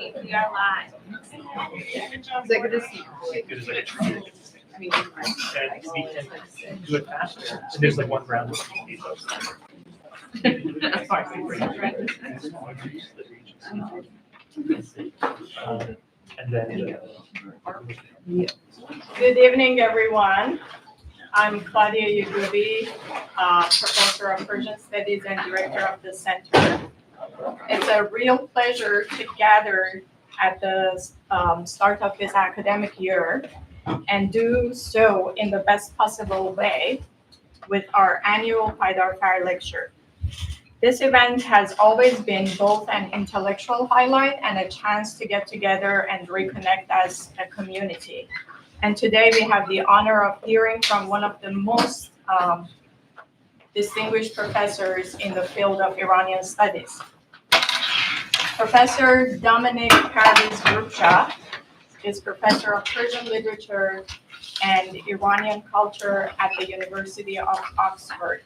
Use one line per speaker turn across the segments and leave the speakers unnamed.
We are live.
Is that good to see?
It is like a
I
tree.
mean,
And we can do it faster. And there's like one round of these. And then
Good evening, everyone. I'm Claudia Yugubi, Professor of Persian Studies and Director of the Center. It's a real pleasure to gather at the start of this academic year and do so in the best possible way with our annual Qajar lecture. This event has always been both an intellectual highlight and a chance to get together and reconnect as a community. And today we have the honor of hearing from one of the most distinguished professors in the field of Iranian studies. Professor Dominic Brookshaw is Professor of Persian Literature and Iranian Culture at the University of Oxford,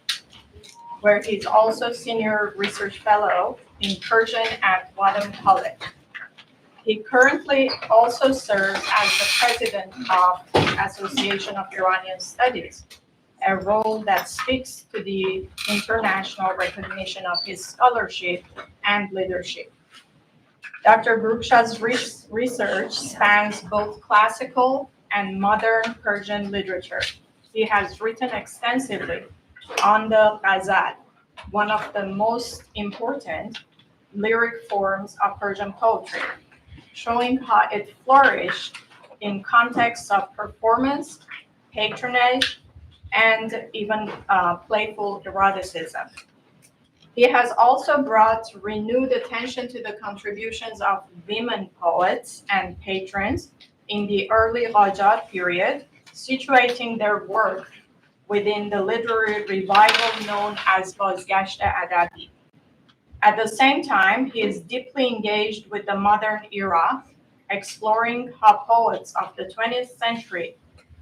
where he's also Senior Research Fellow in Persian at Wadham College. He currently also serves as the President of the Association of Iranian Studies, a role that speaks to the international recognition of his scholarship and leadership. Dr. Brookshaw's research spans both classical and modern Persian literature. He has written extensively on the ghazal, one of the most important lyric forms of Persian poetry, showing how it flourished in contexts of performance, patronage, and even playful eroticism. He has also brought renewed attention to the contributions of women poets and patrons in the early Qajar period, situating their work within the literary revival known as Bazgasht Adabi. At the same time, he is deeply engaged with the modern era, exploring how poets of the 20th century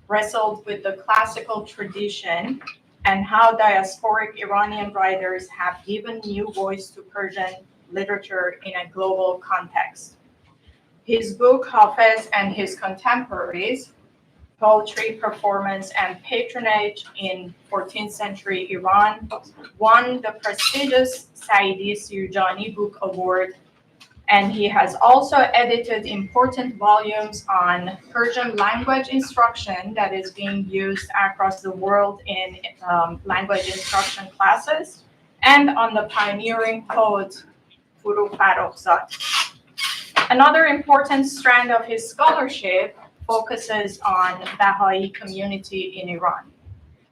wrestled with the classical tradition and how diasporic Iranian writers have given new voice to Persian literature in a global context. His book, Hafiz and His Contemporaries, Poetry, Performance, and Patronage in 14th Century Iran, won the prestigious Saidi Sirjani Book Award, and he has also edited important volumes on Persian language instruction that is being used across the world in language instruction classes, and on the pioneering poet Furu Farrokhzad. Another important strand of his scholarship focuses on Baha'i community in Iran.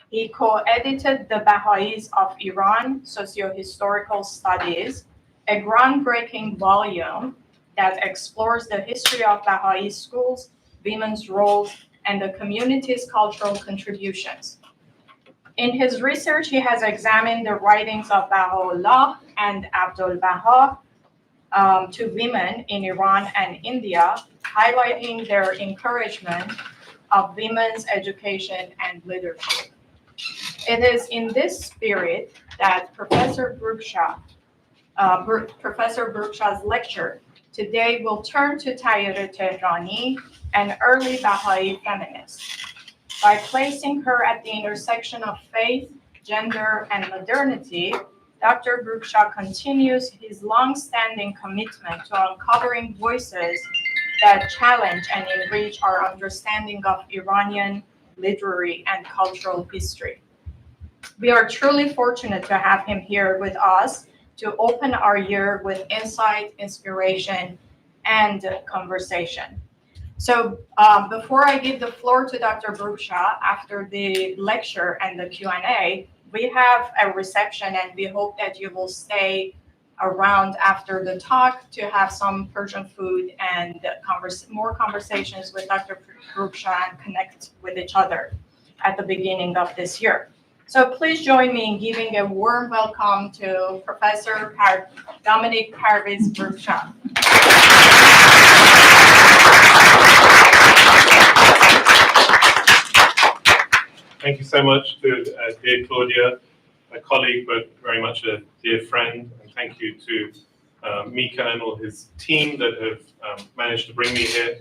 He co-edited the Baha'is of Iran, Socio-Historical Studies, a groundbreaking volume that explores the history of Baha'i schools, women's roles, and the community's cultural contributions. In his research, he has examined the writings of Baha'ullah and Abdu'l-Baha to women in Iran and India, highlighting their encouragement of women's education and leadership. It is in this spirit that Professor Brookshaw's lecture today will turn to Tayereh Tehrani, an early Baha'i feminist. By placing her at the intersection of faith, gender, and modernity, Dr. Brookshaw continues his long-standing commitment to uncovering voices that challenge and enrich our understanding of Iranian literary and cultural history. We are truly fortunate to have him here with us to open our year with insight, inspiration, and conversation. So before I give the floor to Dr. Brookshaw after the lecture and the Q&A, we have a reception and we hope that you will stay around after the talk to have some Persian food and more conversations with Dr. Brookshaw and connect with each other at the beginning of this year. So please join me in giving a warm welcome to Professor Dominic Brookshaw.
Thank you so much to dear Claudia, a colleague, but very much a dear friend. And thank you to Mika and all his team that have managed to bring me here.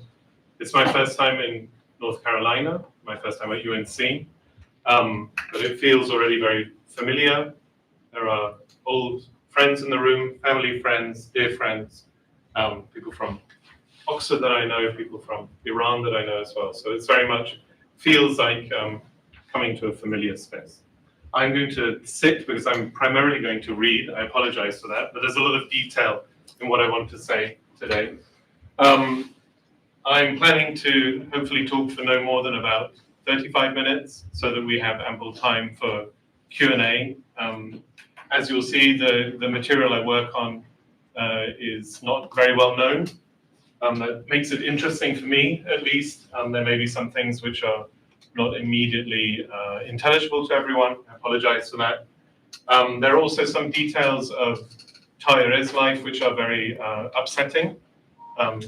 It's my first time in North Carolina, my first time at UNC, but it feels already very familiar. There are old friends in the room, family friends, dear friends, people from Oxford that I know, people from Iran that I know as well. So it's very much feels like coming to a familiar space. I'm going to sit because I'm primarily going to read. I apologize for that, but there's a lot of detail in what I want to say today. I'm planning to hopefully talk for no more than about 35 minutes so that we have ample time for Q&A. As you'll see, the material I work on is not very well known. That makes it interesting for me, at least. There may be some things which are not immediately intelligible to everyone. I apologize for that. There are also some details of Tayereh's life which are very upsetting.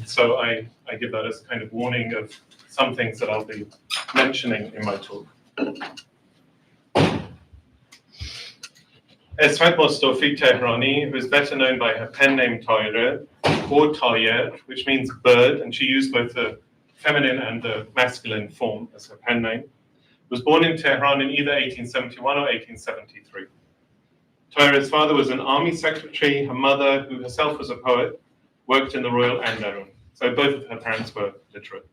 So I give that as a kind of warning of some things that I'll be mentioning in my talk. Esmat Ashtiyani, who is better known by her pen name Tayereh, or Tayereh, which means bird, and she used both the feminine and the masculine form as her pen name, was born in Tehran in either 1871 or 1873. Tayereh's father was an army secretary. Her mother, who herself was a poet, worked in the Royal Andarun. So both of her parents were literate.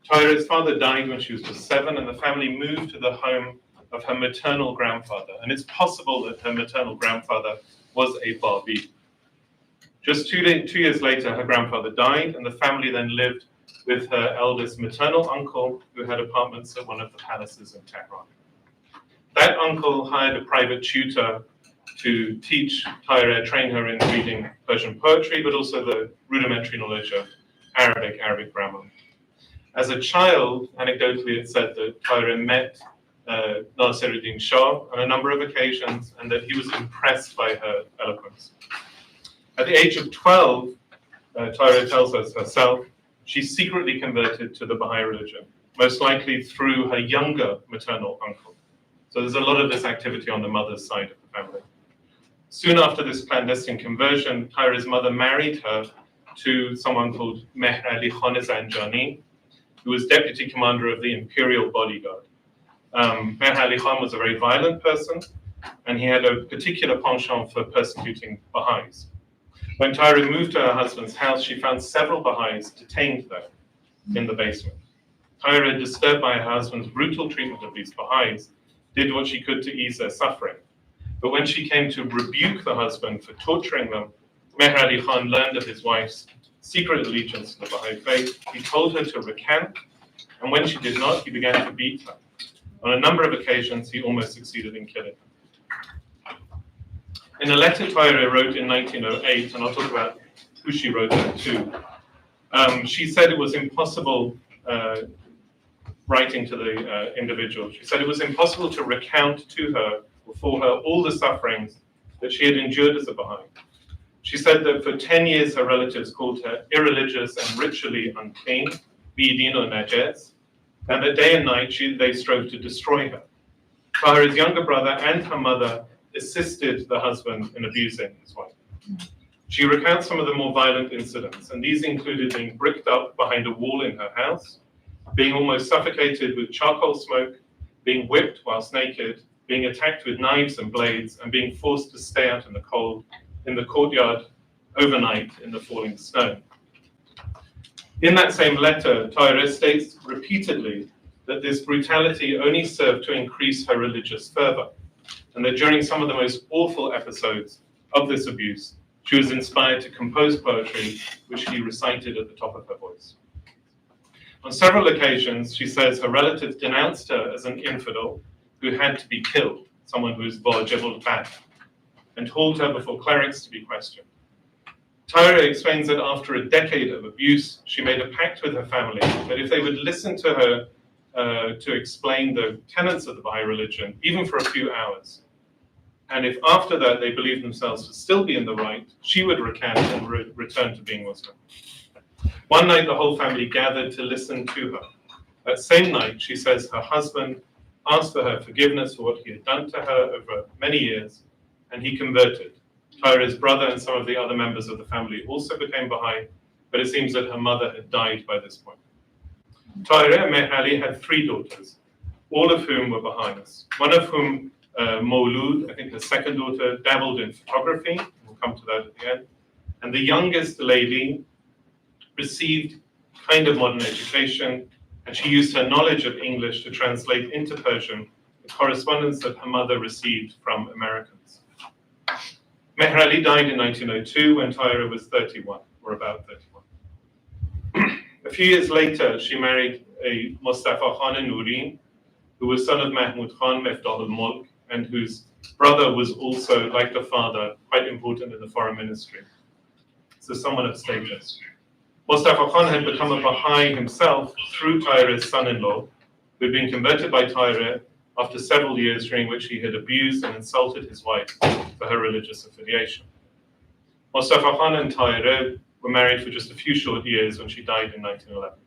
Tayereh's father died when she was just 7, and the family moved to the home of her maternal grandfather. And it's possible that her maternal grandfather was a Baha'i. Just 2 years later, her grandfather died, and the family then lived with her eldest maternal uncle, who had apartments at one of the palaces in Tehran. That uncle hired a private tutor to teach Tayereh, train her in reading Persian poetry, but also the rudimentary knowledge of Arabic grammar. As a child, anecdotally, it's said that Tayereh met Nasiruddin Shah on a number of occasions, and that he was impressed by her eloquence. At the age of 12, Tayereh tells us herself, she secretly converted to the Baha'i religion, most likely through her younger maternal uncle. So there's a lot of this activity on the mother's side of the family. Soon after this clandestine conversion, Tayereh's mother married her to someone called Mehr Ali Khan Zanjani, who was deputy commander of the imperial bodyguard. Mehr Ali Khan was a very violent person, and he had a particular penchant for persecuting Baha'is. When Tayereh moved to her husband's house, she found several Baha'is detained there in the basement. Tayereh, disturbed by her husband's brutal treatment of these Baha'is, did what she could to ease their suffering. But when she came to rebuke the husband for torturing them, Mehr Ali Khan learned of his wife's secret allegiance to the Baha'i Faith. He told her to recant, and when she did not, he began to beat her. On a number of occasions, he almost succeeded in killing her. In a letter Tayereh wrote in 1908, and I'll talk about who she wrote that to, she said it was impossible, writing to the individual, she said it was impossible to recount to her or for her all the sufferings that she had endured as a Baha'i. She said that for 10 years her relatives called her irreligious and ritually unclean, bidin or najes, and that day and night they strove to destroy her. Tayereh's younger brother and her mother assisted the husband in abusing his wife. She recounts some of the more violent incidents, and these included being bricked up behind a wall in her house, being almost suffocated with charcoal smoke, being whipped whilst naked, being attacked with knives and blades, and being forced to stay out in the cold in the courtyard overnight in the falling snow. In that same letter, Tayereh states repeatedly that this brutality only served to increase her religious fervor, and that during some of the most awful episodes of this abuse, she was inspired to compose poetry, which she recited at the top of her voice. On several occasions, she says her relatives denounced her as an infidel who had to be killed, someone who is Abdu'l-Baha, and hauled her before clerics to be questioned. Tayereh explains that after a decade of abuse, she made a pact with her family that if they would listen to her to explain the tenets of the Baha'i religion, even for a few hours, and if after that they believed themselves to still be in the right, she would recant and return to being Muslim. One night, the whole family gathered to listen to her. That same night, she says her husband asked for her forgiveness for what he had done to her over many years, and he converted, Tayereh's brother and some of the other members of the family also became Baha'i, but it seems that her mother had died by this point. Tayereh Mehrali had 3 daughters, all of whom were Baha'is. One of whom, Maulud, I think her second daughter, dabbled in photography. We'll come to that at the end. And the youngest lady received kind of modern education, and she used her knowledge of English to translate into Persian the correspondence that her mother received from Americans. Mehrali died in 1902 when Tayereh was 31, or about 31. A few years later, she married a Mustafa Khan Nouri, who was son of Mahmud Khan Miftah al-Mulk, and whose brother was also, like the father, quite important in the foreign ministry. So someone of status. Mustafa Khan had become a Baha'i himself through Tayereh's son-in-law, who had been converted by Tayereh after several years during which he had abused and insulted his wife for her religious affiliation. Mustafa Khan and Tayereh were married for just a few short years when she died in 1911.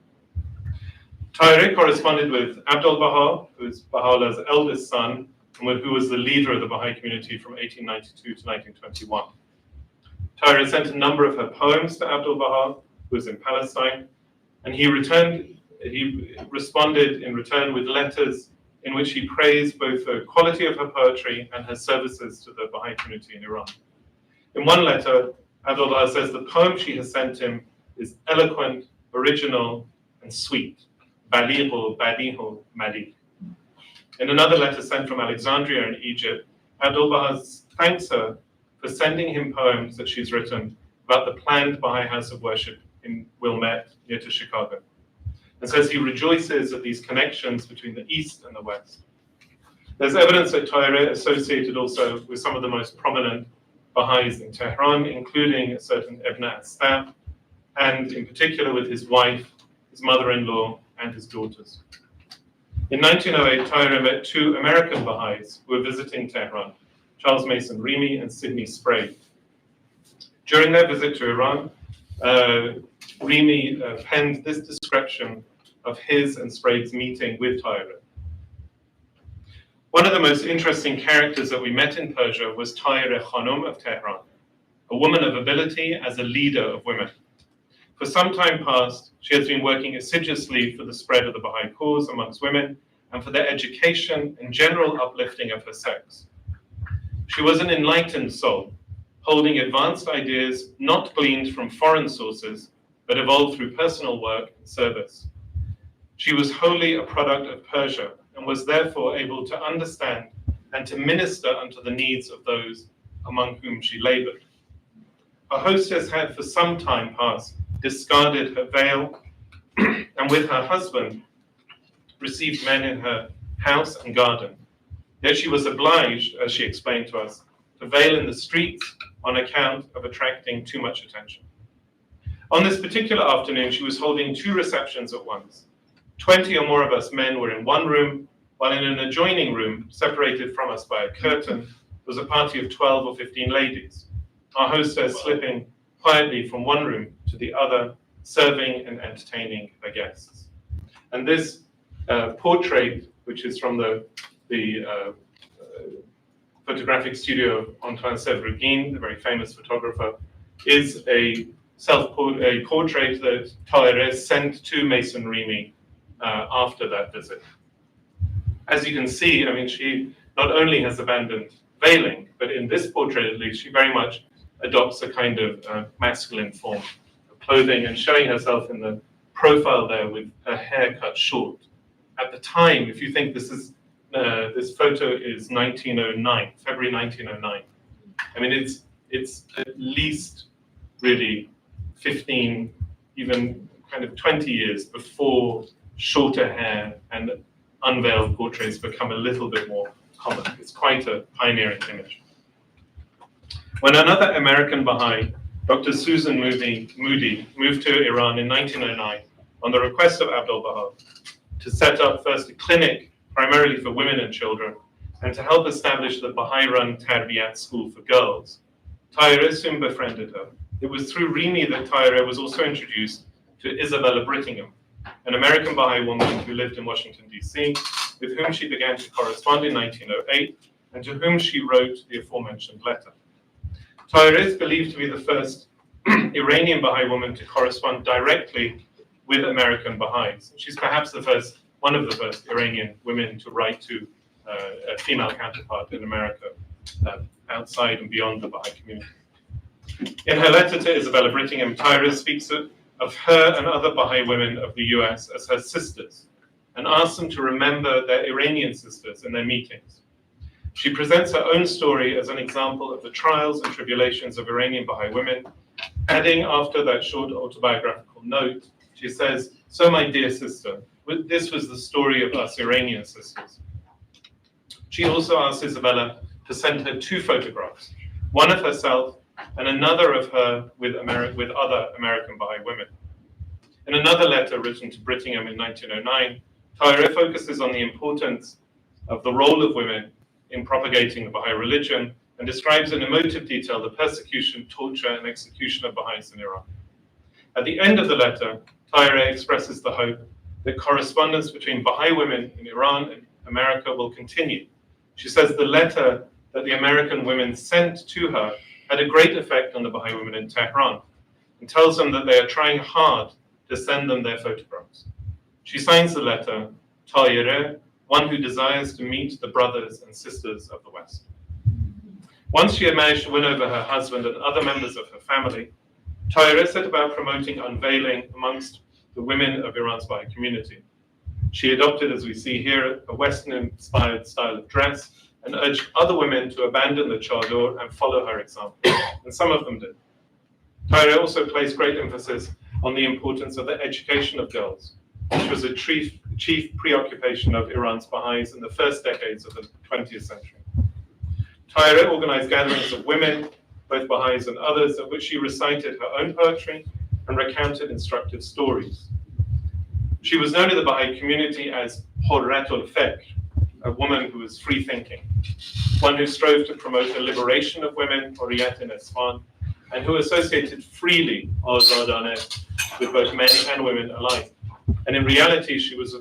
Tayereh corresponded with Abdu'l-Baha, who is Baha'ullah's eldest son, and who was the leader of the Baha'i community from 1892 to 1921. Tayereh sent a number of her poems to Abdu'l-Baha, who was in Palestine, and he responded in return with letters in which he praised both the quality of her poetry and her services to the Baha'i community in Iran. In one letter, Abdu'l-Baha says the poem she has sent him is eloquent, original, and sweet. Balihu, badihu, malik. In another letter sent from Alexandria in Egypt, Abdu'l-Baha thanks her for sending him poems that she's written about the planned Baha'i house of worship in Wilmette, near to Chicago, and says he rejoices at these connections between the East and the West. There's evidence that Tayereh associated also with some of the most prominent Baha'is in Tehran, including a certain Esmat Ashtiyani, and in particular with his wife, his mother-in-law, and his daughters. In 1908, Tayereh met 2 American Baha'is who were visiting Tehran, Charles Mason Remy and Sidney Sprague. During their visit to Iran, Remy penned this description of his and Sprague's meeting with Tayereh. One of the most interesting characters that we met in Persia was Tayereh Khanum of Tehran, a woman of ability as a leader of women. For some time past, she has been working assiduously for the spread of the Baha'i cause amongst women and for their education and general uplifting of her sex. She was an enlightened soul, holding advanced ideas not gleaned from foreign sources, but evolved through personal work and service. She was wholly a product of Persia and was therefore able to understand and to minister unto the needs of those among whom she labored. Her hostess had for some time past discarded her veil and with her husband received men in her house and garden. Yet she was obliged, as she explained to us, to veil in the streets on account of attracting too much attention. On this particular afternoon, she was holding 2 receptions at once. 20 or more of us men were in one room, while in an adjoining room, separated from us by a curtain, was a party of 12 or 15 ladies. Our hostess slipping quietly from one room to the other, serving and entertaining her guests. And this portrait, which is from the photographic studio of Antoine Sèvres-Guin, the very famous photographer, is a portrait that Tayereh sent to Mason Remy after that visit. As you can see, I mean, she not only has abandoned veiling, but in this portrait at least, she very much adopts a kind of masculine form of clothing and showing herself in the profile there with her hair cut short. At the time, if you think this photo is 1909, February 1909. I mean, it's at least really 15, even kind of 20 years before shorter hair and unveiled portraits become a little bit more common. It's quite a pioneering image. When another American Baha'i, Dr. Susan Moody, moved to Iran in 1909 on the request of Abdu'l-Baha to set up first a clinic primarily for women and children, and to help establish the Baha'i-run Tarbiyat school for girls, Tayereh soon befriended her. It was through Remy that Tayereh was also introduced to Isabella Brittingham, an American Baha'i woman who lived in Washington, D.C., with whom she began to correspond in 1908, and to whom she wrote the aforementioned letter. Tayereh is believed to be the first Iranian Baha'i woman to correspond directly with American Baha'is. She's perhaps one of the first Iranian women to write to a female counterpart in America, outside and beyond the Baha'i community. In her letter to Isabella Brittingham, Tayereh speaks of her and other Baha'i women of the US as her sisters, and asks them to remember their Iranian sisters in their meetings. She presents her own story as an example of the trials and tribulations of Iranian Baha'i women, adding after that short autobiographical note, she says, "So my dear sister, this was the story of us Iranian sisters." She also asked Isabella to send her 2 photographs, one of herself and another of her with other American Baha'i women. In another letter written to Brittingham in 1909, Tayereh focuses on the importance of the role of women in propagating the Baha'i religion and describes in emotive detail the persecution, torture, and execution of Baha'is in Iran. At the end of the letter, Tayereh expresses the hope that correspondence between Baha'i women in Iran and America will continue. She says the letter that the American women sent to her had a great effect on the Baha'i women in Tehran, and tells them that they are trying hard to send them their photographs. She signs the letter, Tayereh, one who desires to meet the brothers and sisters of the West. Once she had managed to win over her husband and other members of her family, Tayereh set about promoting unveiling amongst the women of Iran's Baha'i community. She adopted, as we see here, a Western-inspired style of dress and urged other women to abandon the chador and follow her example, and some of them did. Tayereh also placed great emphasis on the importance of the education of girls, which was a chief preoccupation of Iran's Baha'is in the first decades of the 20th century. Tayereh organized gatherings of women, both Baha'is and others, at which she recited her own poetry and recounted instructive stories. She was known in the Baha'i community as Hurratul Fikr, a woman who was free-thinking, one who strove to promote the liberation of women, Hurriyat in Isfahan, and who associated freely, azadane, with both men and women alike. And in reality, she was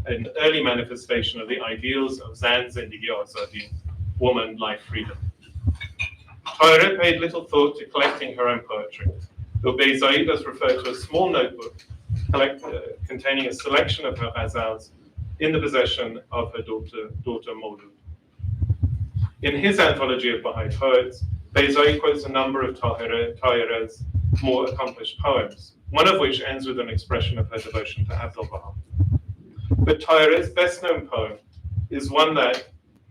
an early manifestation of the ideals of Zan Zindagi Azadi, woman, life, freedom. Tayereh paid little thought to collecting her own poetry, though Beizai does refer to a small notebook containing a selection of her ghazals in the possession of her daughter Maulud. In his anthology of Baha'i poets, Beizai quotes a number of Tayereh's more accomplished poems, one of which ends with an expression of her devotion to Abdu'l-Baha. But Tayereh's best-known poem is one that,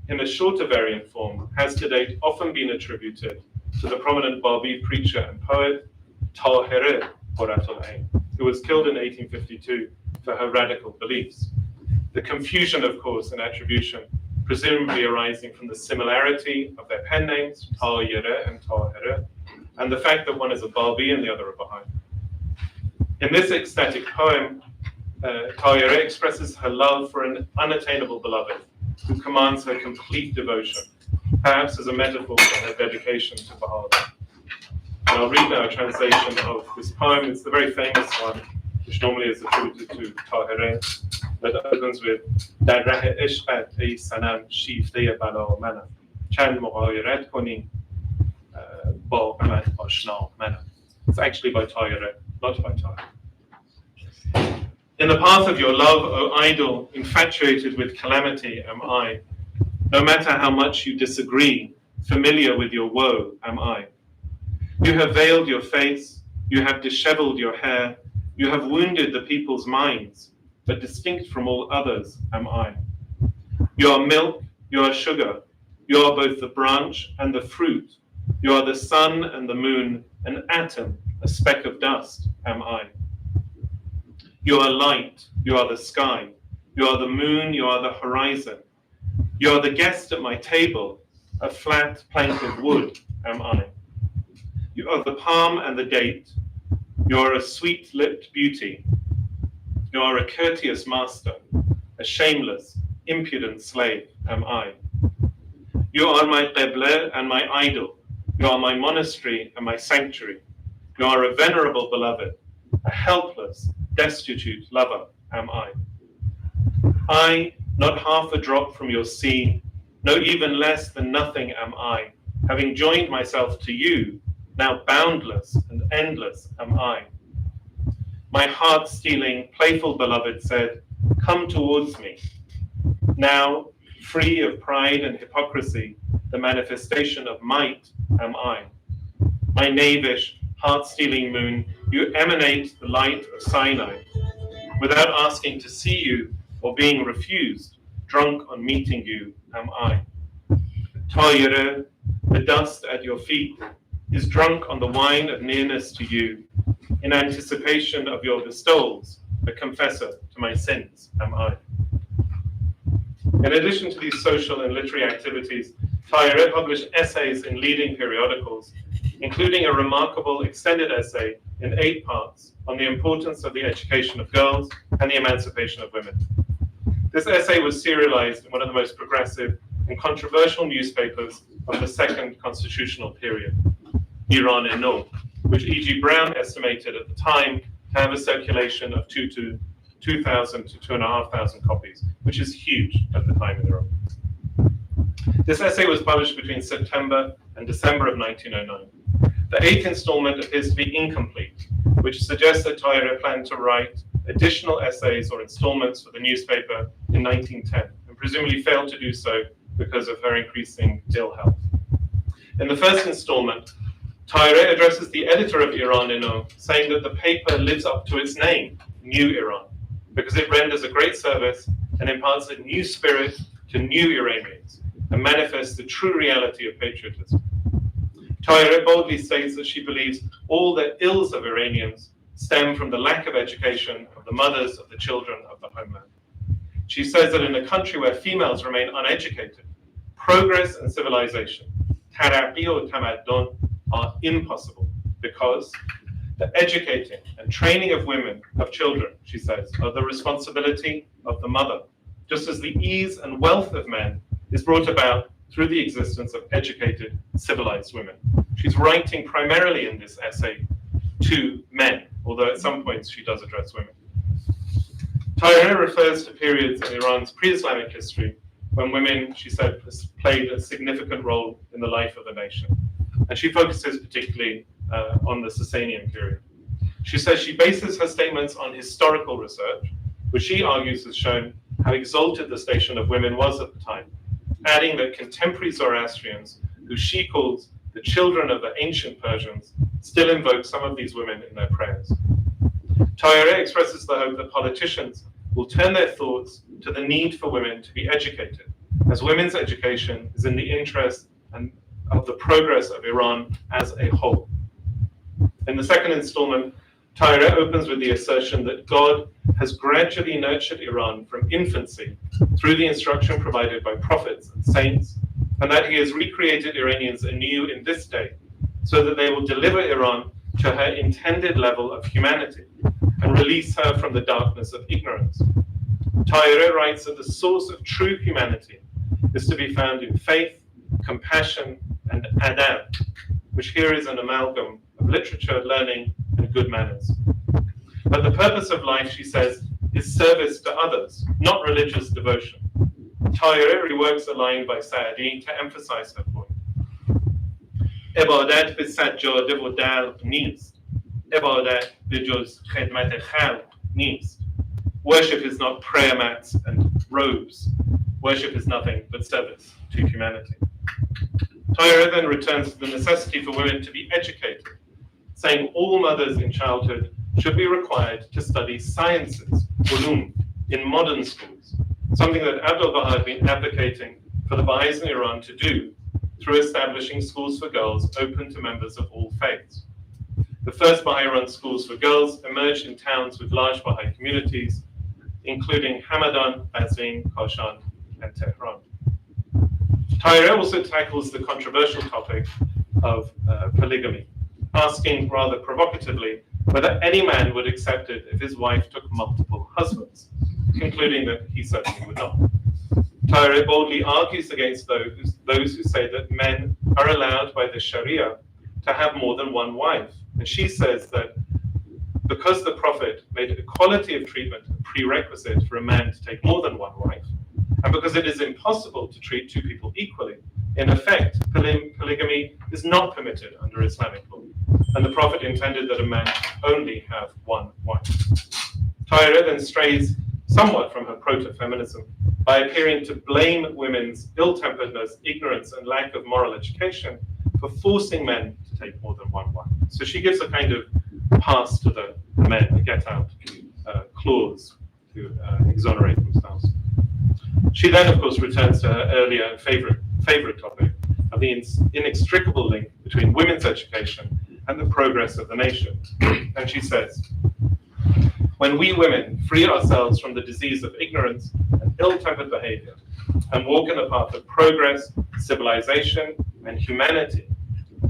in a shorter variant form, has to date often been attributed to the prominent Babi preacher and poet Tayereh Tehrani, who was killed in 1852 for her radical beliefs. The confusion, of course, in attribution, presumably arising from the similarity of their pen names, Tayereh and Tayereh, and the fact that one is a Babi and the other a Baha'i. In this ecstatic poem, Tayereh expresses her love for an unattainable beloved who commands her complete devotion, perhaps as a metaphor for her dedication to Baha'ullah. And I'll read now a translation of this poem. It's the very famous one, which normally is attributed to Tayereh, that opens with در ره عشقت ای صنم شیفته بلا منم چند مغایرت کنی با من آشنا منم. It's actually by Tayereh, not by Tayereh. In the path of your love, O idol, infatuated with calamity am I. No matter how much you disagree, familiar with your woe am I. You have veiled your face, you have disheveled your hair, you have wounded the people's minds, but distinct from all others am I. You are milk, you are sugar, you are both the branch and the fruit, you are the sun and the moon, an atom, a speck of dust am I. You are light, you are the sky, you are the moon, you are the horizon. You are the guest at my table, a flat plank of wood am I. You are the palm and the date, you are a sweet-lipped beauty. You are a courteous master, a shameless, impudent slave am I. You are my qibla and my idol, you are my monastery and my sanctuary. You are a venerable beloved, a helpless, destitute lover am I. I, not half a drop from your sea, no even less than nothing am I, Having joined myself to you, now boundless and endless am I. My heart-stealing, playful beloved said, come towards me. Now, free of pride and hypocrisy, the manifestation of might am I. My knavish, heart-stealing moon, you emanate the light of Sinai. Without asking to see you or being refused, drunk on meeting you am I. Tayereh, the dust at your feet, is drunk on the wine of nearness to you. In anticipation of your bestowals, the confessor to my sins am I. In addition to these social and literary activities, Tayereh published essays in leading periodicals, including a remarkable extended essay in 8 parts on the importance of the education of girls and the emancipation of women. This essay was serialized in one of the most progressive and controversial newspapers of the second constitutional period, Iranian, which E.G. Brown estimated at the time to have a circulation of 2,000 to 2,500 copies, which is huge at the time in Iran. This essay was published between September and December of 1909. The 8th installment appears to be incomplete, which suggests that Tayereh planned to write additional essays or installments for the newspaper in 1910, and presumably failed to do so because of her increasing ill health. In the first installment, Tayereh addresses the editor of Iranian, saying that the paper lives up to its name, New Iran, because it renders a great service and imparts a new spirit to new Iranians and manifests the true reality of patriotism. Tayereh boldly states that she believes all the ills of Iranians stem from the lack of education of the mothers of the children of the homeland. She says that in a country where females remain uneducated, progress and civilization, taraqi or tamaddun, are impossible because the educating and training of women, of children, she says, are the responsibility of the mother, just as the ease and wealth of men is brought about through the existence of educated, civilized women. She's writing primarily in this essay to men, although at some points she does address women. Tayereh refers to periods in Iran's pre-Islamic history when women, she said, played a significant role in the life of the nation. And she focuses particularly on the Sasanian period. She says she bases her statements on historical research, which she argues has shown how exalted the station of women was at the time, adding that contemporary Zoroastrians, who she calls the children of the ancient Persians, still invoke some of these women in their prayers. Tayereh expresses the hope that politicians will turn their thoughts to the need for women to be educated, as women's education is in the interest and of the progress of Iran as a whole. In the second installment, Tayereh opens with the assertion that God has gradually nurtured Iran from infancy through the instruction provided by prophets and saints, and that he has recreated Iranians anew in this day, so that they will deliver Iran to her intended level of humanity and release her from the darkness of ignorance. Tayereh writes that the source of true humanity is to be found in faith, compassion, and adab, which here is an amalgam of literature, learning, and good manners. But the purpose of life, she says, is service to others, not religious devotion. Tayereh reworks a line by Sa'di to emphasize her point. Ibadat be sajjade wa dalq neest. Ibadat be juz khidmat khalq neest. Worship is not prayer mats and robes. Worship is nothing but service to humanity. Tayereh then returns to the necessity for women to be educated, saying all mothers in childhood should be required to study sciences, ulum, in modern schools, something that Abdu'l-Baha had been advocating for the Baha'is in Iran to do through establishing schools for girls open to members of all faiths. The first Baha'i-run schools for girls emerged in towns with large Baha'i communities, including Hamadan, Bazin, Kashan, and Tehran. Tayereh also tackles the controversial topic of polygamy, asking rather provocatively whether any man would accept it if his wife took multiple husbands, concluding that he certainly would not. Tayereh boldly argues against those who say that men are allowed by the Sharia to have more than one wife. And she says that because the Prophet made equality of treatment a prerequisite for a man to take more than one wife, and because it is impossible to treat two people equally, In effect, polygamy is not permitted under Islamic law, and the Prophet intended that a man only have one wife. Tayereh then strays somewhat from her proto-feminism by appearing to blame women's ill-temperedness, ignorance, and lack of moral education for forcing men to take more than one wife. So she gives a kind of pass to the men, a get-out clause to exonerate themselves. She then, of course, returns to her earlier and favorite topic of the inextricable link between women's education and the progress of the nation. And she says, when we women free ourselves from the disease of ignorance and ill-tempered behavior and walk in the path of progress, civilization, and humanity,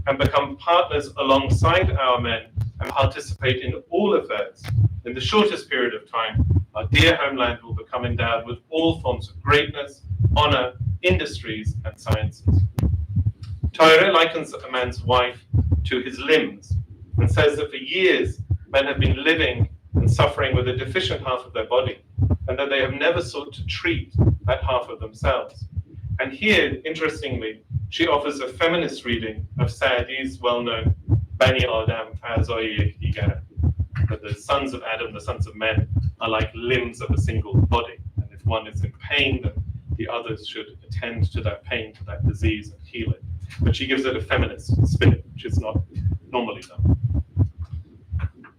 and become partners alongside our men and participate in all affairs, in the shortest period of time, our dear homeland will become endowed with all forms of greatness, honor, industries, and sciences. Tayereh likens a man's wife to his limbs and says that for years men have been living and suffering with a deficient half of their body, and that they have never sought to treat that half of themselves. And here, interestingly, she offers a feminist reading of Sa'di's well-known Bani Adam Fa'azai Yekdigar, that the sons of Adam, the sons of men, are like limbs of a single body. And if one is in pain, then the others should attend to that pain, to that disease, and heal it. But she gives it a feminist spin, which is not normally done.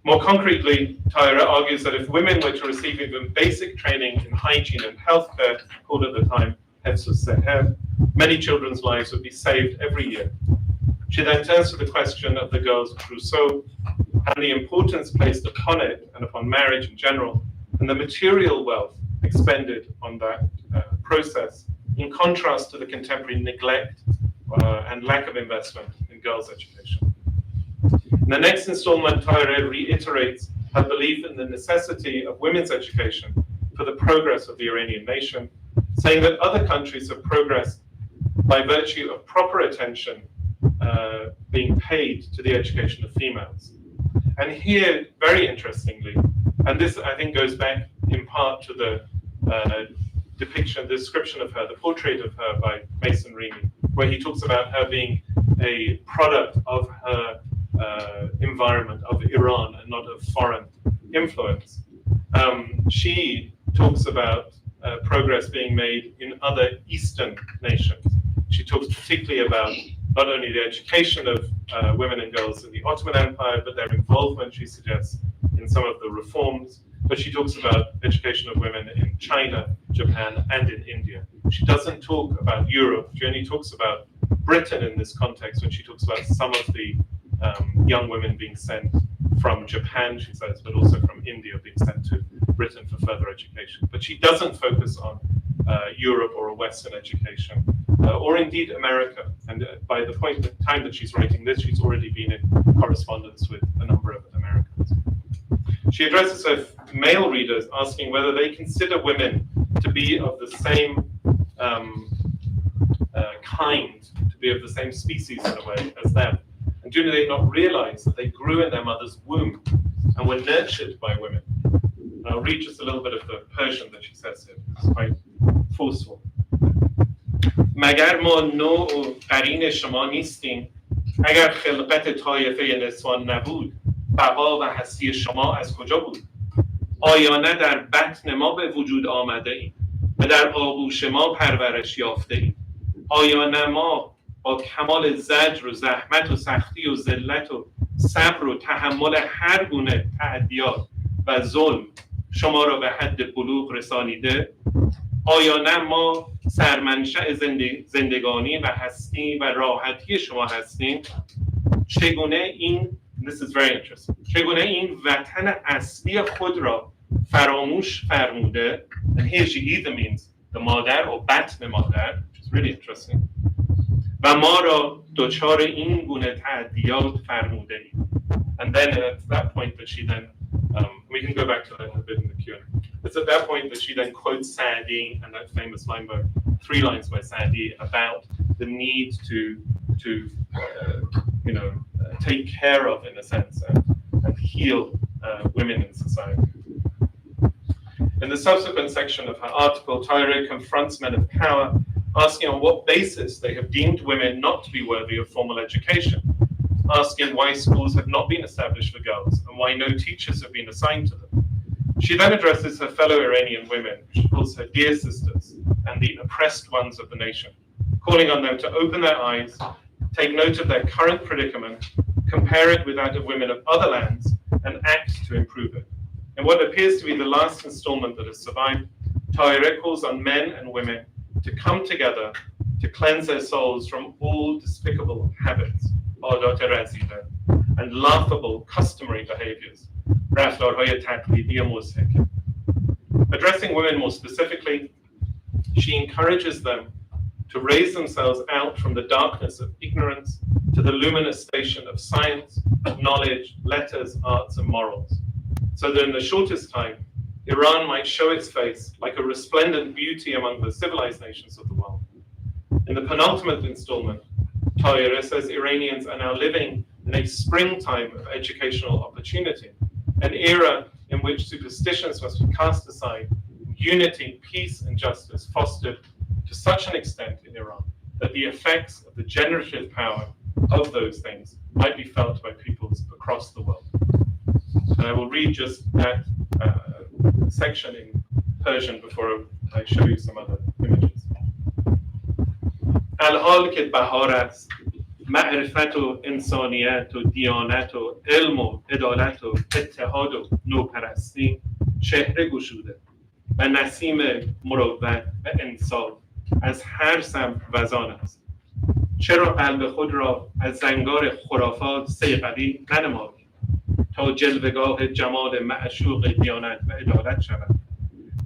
More concretely, Tayereh argues that if women were to receive even basic training in hygiene and healthcare, called at the time Hefzus Seher, many children's lives would be saved every year. She then turns to the question of the girl's trousseau and the importance placed upon it and upon marriage in general, and the material wealth expended on that process, in contrast to the contemporary neglect and lack of investment in girls' education. In the next installment, Tayereh reiterates her belief in the necessity of women's education for the progress of the Iranian nation, saying that other countries have progressed by virtue of proper attention being paid to the education of females. And here, very interestingly, and this I think goes back in part to the depiction, the description of her, the portrait of her by Mason Remy, where he talks about her being a product of her environment of Iran and not of foreign influence. She talks about progress being made in other Eastern nations. She talks particularly about not only the education of women and girls in the Ottoman Empire, but their involvement, she suggests, in some of the reforms. But she talks about education of women in China, Japan, and in India. She doesn't talk about Europe. She only talks about Britain in this context when she talks about some of the young women being sent from Japan, she says, but also from India being sent to Britain for further education. But she doesn't focus on Europe or a Western education, or indeed America. And by the time that she's writing this, she's already been in correspondence with a number of Americans. She addresses her male readers, asking whether they consider women to be of the same kind, to be of the same species in a way as them. And do they not realize that they grew in their mother's womb and were nurtured by women? And I'll read just a little bit of the Persian that she says here. It's quite forceful. مگر ما نوع و قرین شما نیستیم، اگر خلقت طایفه نسوان نبود، بقا و هستی شما از کجا بود؟ آیا نه در بطن ما به وجود آمده ایم و در آغوش ما پرورش یافته ایم؟ آیا نه ما با کمال زجر و زحمت و سختی و ذلت و صبر و تحمل هر گونه تعدیات و ظلم شما را به حد بلوغ رسانیده؟ آیا نه ما سرمنشأ زندگانی و هستی و راحتی شما هستیم؟ چگونه این This is very interesting. چگونه این وطن اصلی خود را فراموش فرموده, and here she either means the مادر or بطن مادر, which is really interesting, و ما را دچار این گونه تعدیات فرموده ایم. And then at that point that she then, we can go back to that in a bit in the Q&A. It's at that point that she then quotes Sa'di and that famous line by 3 lines by Sa'di about the need to take care of, in a sense, and heal women in society. In the subsequent section of her article, Tayereh confronts men of power asking on what basis they have deemed women not to be worthy of formal education, asking why schools have not been established for girls and why no teachers have been assigned to them. She then addresses her fellow Iranian women, she calls her dear sisters and the oppressed ones of the nation, calling on them to open their eyes, take note of their current predicament, compare it with that of women of other lands, and act to improve it. In what appears to be the last installment that has survived, Tayereh calls on men and women to come together to cleanse their souls from all despicable habits, and laughable customary behaviors. Addressing women more specifically, she encourages them to raise themselves out from the darkness of ignorance to the luminous station of science, knowledge, letters, arts, and morals, so that in the shortest time, Iran might show its face like a resplendent beauty among the civilized nations of the world. In the penultimate installment, Tayereh says Iranians are now living in a springtime of educational opportunity, an era in which superstitions must be cast aside, unity, peace, and justice fostered to such an extent in Iran that the effects of the generative power of those things might be felt by peoples across the world. And I will read just that section in Persian before I show you some other images. Al-hal ke bahar ast, ma'rifat و انسانیت و دیانت و علم و عدالت و اتحاد و نوپرستی چهره گشوده و نسیم مروت و انصاف از هر سمت وزان است. چرا قلب خود را از زنگار خرافات صیقلی ننمایی تا جلوه‌گاه جمال معشوق دیانت و عدالت شود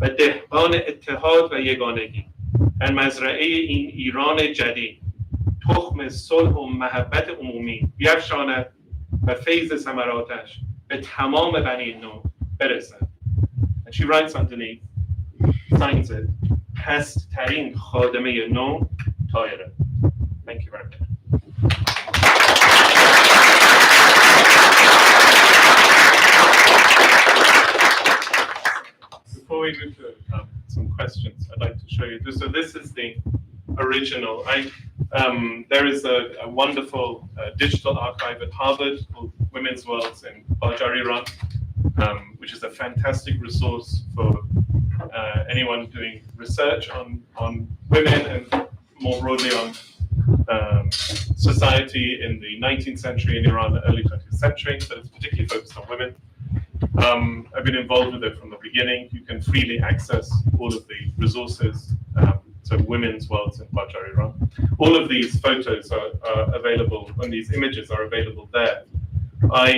و دهقان اتحاد و یگانگی در مزرعه این ایران جدید تخم صلح و محبت عمومی بیفشاند و فیض ثمراتش به تمام بنی نو برسد. And she writes underneath, signs it, هست ترین خادمه نو طاهره. Thank you very much. Before we move to some questions, I'd like to show you this. So this is the original. There is a wonderful digital archive at Harvard called Women's Worlds in Baha'i-run, which is a fantastic resource for anyone doing research on women and more broadly on society in the 19th century in Iran, the early 20th century, but it's particularly focused on women. I've been involved with it from the beginning. You can freely access all of the resources, so Women's Worlds in Qajar. All of these photos are available, and these images are available there. I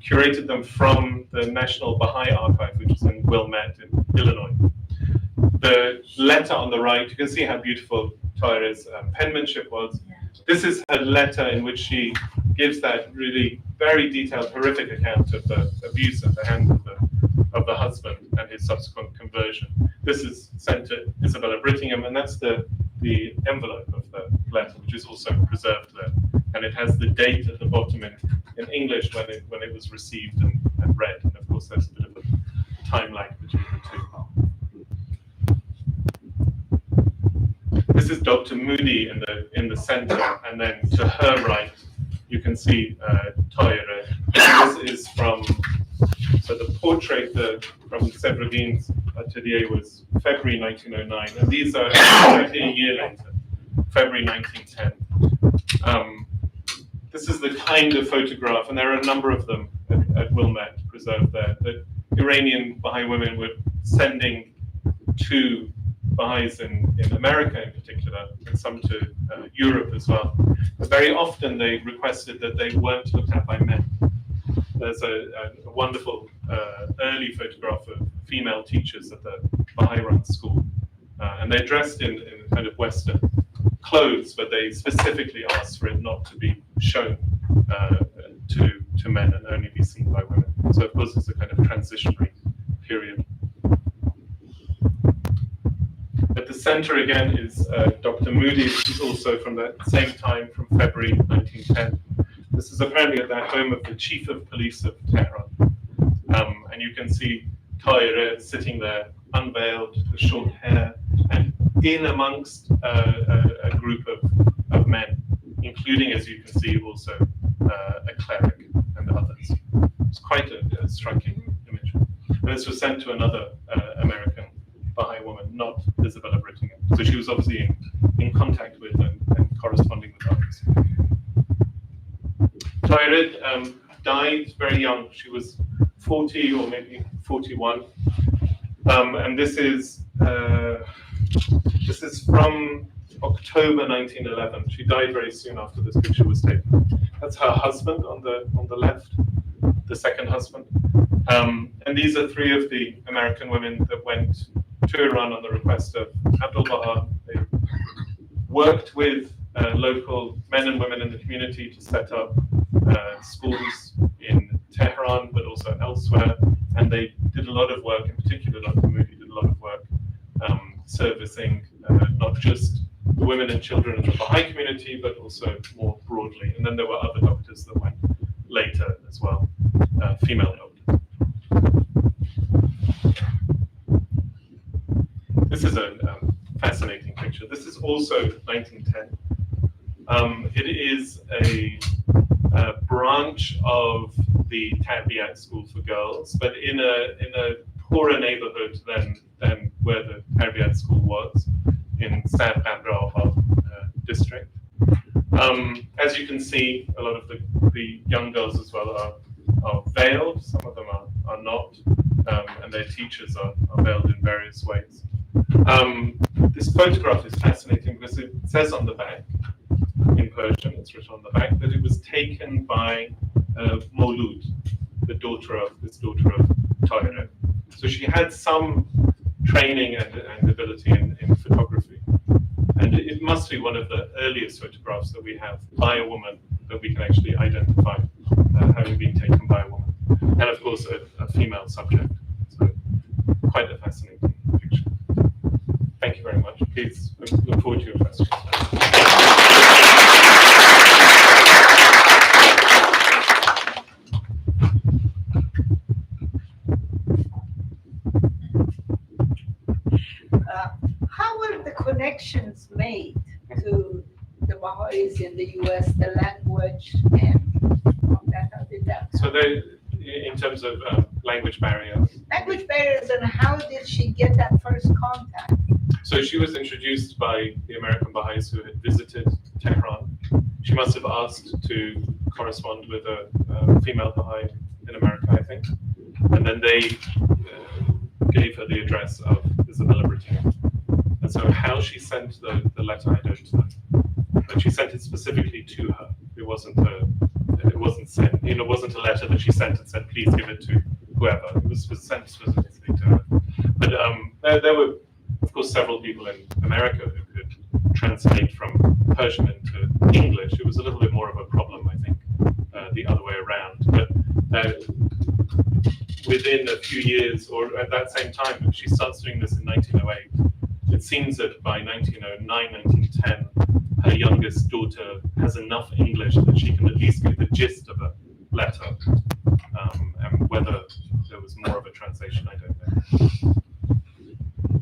curated them from the National Baha'i Archive, which is in Wilmette in Illinois. The letter on the right, you can see how beautiful Tayereh's penmanship was. This is her letter in which she gives that really very detailed, horrific account of the abuse at the hands of the husband and his subsequent conversion. This is sent to Isabella Brittingham, and that's the envelope of the letter, which is also preserved there. And it has the date at the bottom in English when it was received and read. And of course, there's a bit of a time lag between the two. This is Dr. Moody in the center, and then to her right, you can see Tayereh. This is from, so the portrait from Sevruddin's atelier was February 1909, and these are exactly a year later, February 1910. This is the kind of photograph, and there are a number of them at Wilmette preserved there, that Iranian Baha'i women were sending to Baha'is in America in particular, and some to Europe as well. But very often they requested that they weren't looked at by men. There's a wonderful early photograph of female teachers at the Baha'i-run school. And they're dressed in kind of Western clothes, but they specifically asked for it not to be shown to men and only be seen by women. So of course it's a kind of transitionary period. At the center again is Dr. Moody, which is also from that same time, from February 1910. This is apparently at the home of the chief of police of Tehran. And you can see Tayereh sitting there, unveiled, with short hair, and in amongst a group of men, including, as you can see, also a cleric and others. It's quite a striking image. And this was sent to another American Baha'i woman, not Isabella Brittingham. So she was obviously in contact with and corresponding with others. Tayereh died very young. She was 40 or maybe 41. And this is from October 1911. She died very soon after this picture was taken. That's her husband on the left, the second husband. And these are three of the American women that went to Iran on the request of Abdu'l-Baha. They worked with local men and women in the community to set up schools in Tehran, but also elsewhere. And they did a lot of work, in particular, Dr. Moody did a lot of work servicing not just the women and children in the Baha'i community, but also more broadly. And then there were other doctors that went later as well, female doctors. This is a fascinating picture. This is also 1910. It is a branch of the Tarbiyat School for girls, but in a poorer neighborhood than where the Tarbiyat School was, in Sad Qajar district. As you can see, a lot of the young girls as well are veiled. Some of them are not, and their teachers are veiled in various ways. This photograph is fascinating because it says on the back, in Persian, it's written on the back, that it was taken by Maulud, this daughter of Tayereh. So she had some training and ability in photography. And it must be one of the earliest photographs that we have by a woman that we can actually identify having been taken by a woman. And of course, a female subject. So quite a fascinating picture. Thank you very much. Please look forward to your questions.
How were the connections made to the Baha'is in the US, the language and all that? How did that happen?
So in terms of language barriers.
Language barriers, and how did she get that first contact?
So she was introduced by the American Baha'is who had visited Tehran. She must have asked to correspond with a female Baha'i in America, I think. And then they gave her the address of Isabella Brittingham. And so how she sent the letter, I don't know. But she sent it specifically to her. It wasn't sent. It wasn't a letter that she sent and said, please give it to whoever. It was sent specifically to her. But there were, of course, several people in America who could translate from Persian into English. It was a little bit more of a problem, I think, the other way around. But within a few years, or at that same time, she starts doing this in 1908. It seems that by 1909, 1910, her youngest daughter has enough English that she can at least get the gist of a letter. And whether there was more of a translation, I don't know.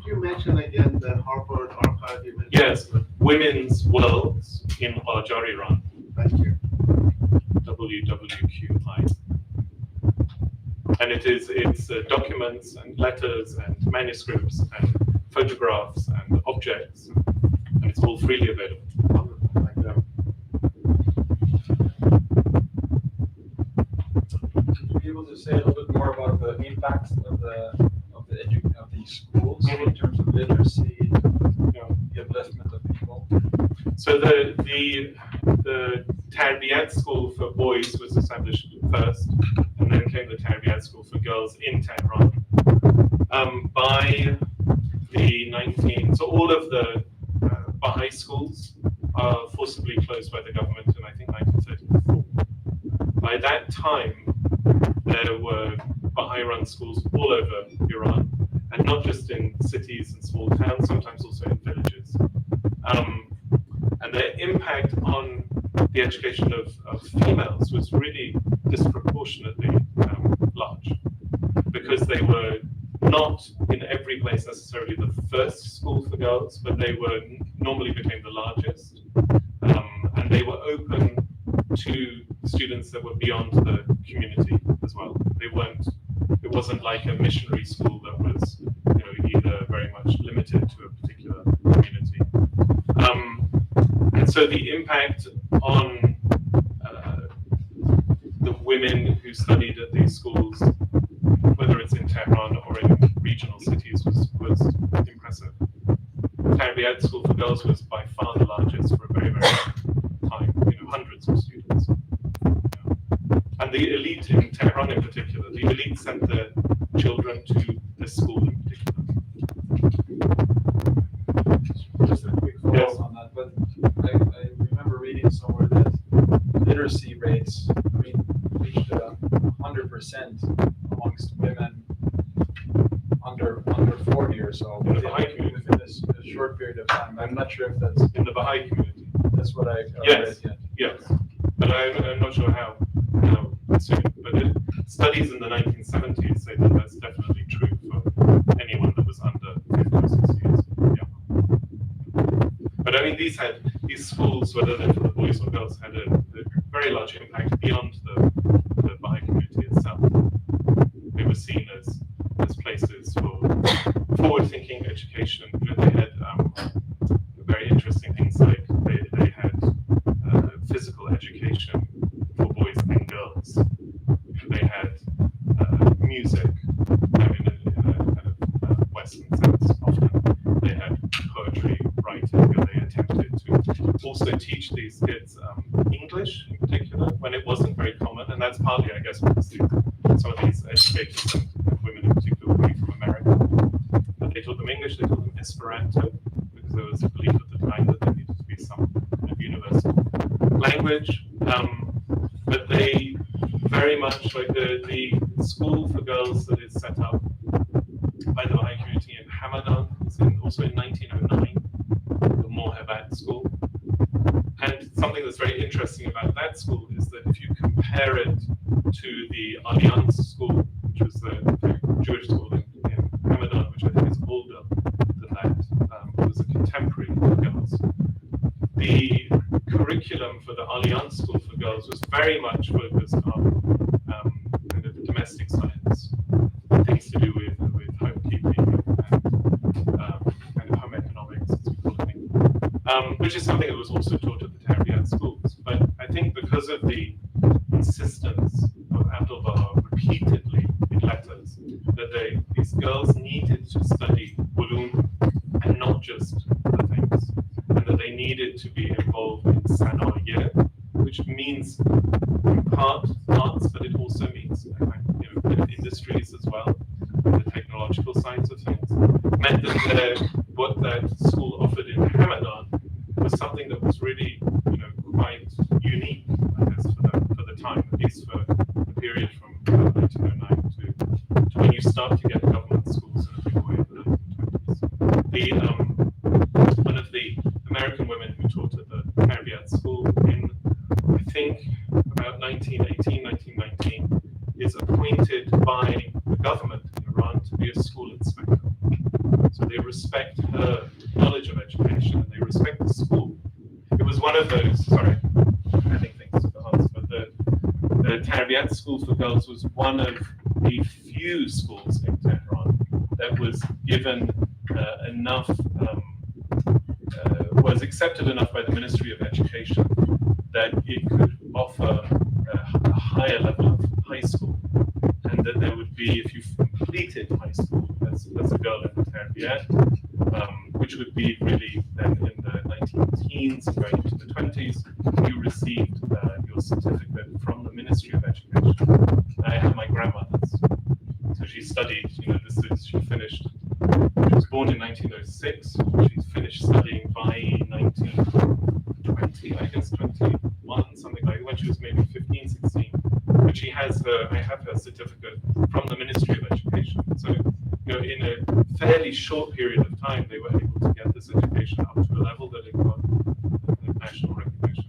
You mentioned again the Harvard archive. You mentioned.
Yes, Women's Worlds in Qajar.
Thank you.
WWQI. And it's documents and letters and manuscripts and photographs and objects, and it's all freely available.
Would you be able to say a little bit more about the impact of these schools in terms of literacy, the upliftment of people?
So the Tarbiyat School for boys was established first, and then came the Tarbiyat School for girls in Tehran. By the so all of the Baha'i schools are forcibly closed by the government in, I think, 1934. By that time, there were Baha'i-run schools all over Iran, and not just in cities and small towns, sometimes also in villages. And their impact on the education of females was really disproportionately large, because they were not in every place necessarily the first school for girls, but they were normally became the largest. And they were open to students that were beyond the community as well. It wasn't like a missionary school that was, either very much limited to a particular community. And so the impact on the women who studied at these schools, whether it's in Tehran or in regional cities, was impressive. Tarbiyat School for Girls was by far the largest for a very, very long time, hundreds of students. And the elite in Tehran in particular, the elite sent their children to this school in particular.
Just a quick follow-up on that, but I remember reading somewhere that literacy rates reached 100% amongst women under 40 or so
In the Baha'i community.
within this short period of time. I'm not sure if that's
In the Baha'i community.
that's what I
Yes.
read yet.
Yes, but I'm not sure how soon. But studies in the 1970s say that that's definitely true for anyone that was under 50 or 60 years. Yeah. But I mean, these schools, whether they're for the boys or girls, had a very large impact beyond the Baha'i community itself. They were seen as places for forward-thinking education. They had very interesting things like they had physical education for boys and girls. They had music, in a kind of Western sense often. They had poetry, writing, and they attempted to also teach these kids English in particular, when it wasn't very common, and that's partly, I guess, because some of these educators and women in particular were coming from America. But they taught them English, they taught them Esperanto, because there was a belief at the time that there needed to be some kind of universal language. But they very much, like the school for girls that is set up by the Baha'i community in Hamadan, also in 1909, the Mohabat school. And something that's very interesting about that school is that if you compare it to the Alliance school, which was the Jewish school in Hamadan, which I think is older than that, it was a contemporary of girls. The curriculum for the Alliance school for girls was very much focused on kind of domestic science, things to do with homekeeping and kind of home economics, as we call it, which is something that was also taught at the Tarbiyat schools. But I think because of the insistence of Abdu'l-Baha repeatedly in letters that these girls needed to study ulum and not just the things, and that they needed to be involved in sana'iyeh, which means in part arts, but it also means industries as well, the technological sides of things, meant that what that school offered in Hamadan was something that was really, quite unique, I guess, for the time, at least for the period from 1909 to when you start to get government schools in a big way in the 1920s. One of the American women who taught at the Tarbiyat school in, I think, about 1918, 1919, is appointed by the government in Iran to be a school inspector. So they respect her knowledge of education and they respect the school. It was one of those, sorry, adding things to the answer, but the Tarbiyat School for Girls was one of the few schools in Tehran that was given enough, was accepted enough by the Ministry of Education that it could offer a higher level of high school, and that there would be, if you completed high school as a girl in the Tarbiyat, which would be really then in the 19-teens and going into the 20s, you received your certificate from the Ministry of Education. I have my grandmother's. So she studied, she finished, she was born in 1906, she finished studying by 1920, I guess 21, something like that, when she was maybe 15, 16. But I have her certificate from the Ministry of Education. So, in a fairly short period of time, they were able to get this education up to a level that it got national recognition.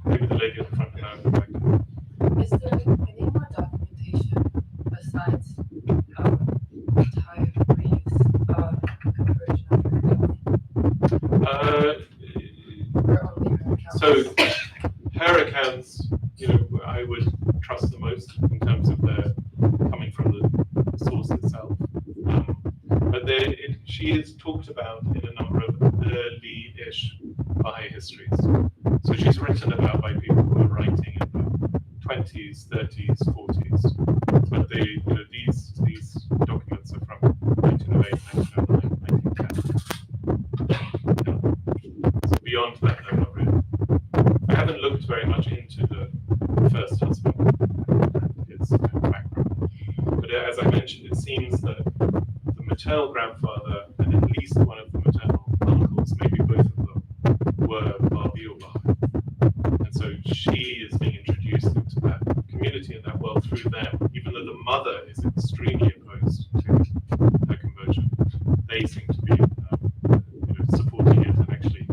Maybe the lady at the front. accounts, I would trust the most in terms of their coming from the source itself. But she is talked about in a number of early-ish Baha'i histories. So she's written about by people who are writing in the 20s, 30s, 40s. But these documents are from 1908, 1909, 1910. So beyond that, they're not really. I haven't looked very much into the first husband and his background. But as I mentioned, it seems that the maternal grandfather and at least one of the maternal uncles, maybe both of them, were Abdu'l-Baha. And so she is being introduced into that community and that world through them, even though the mother is extremely opposed to her conversion. They seem to be supporting it and actually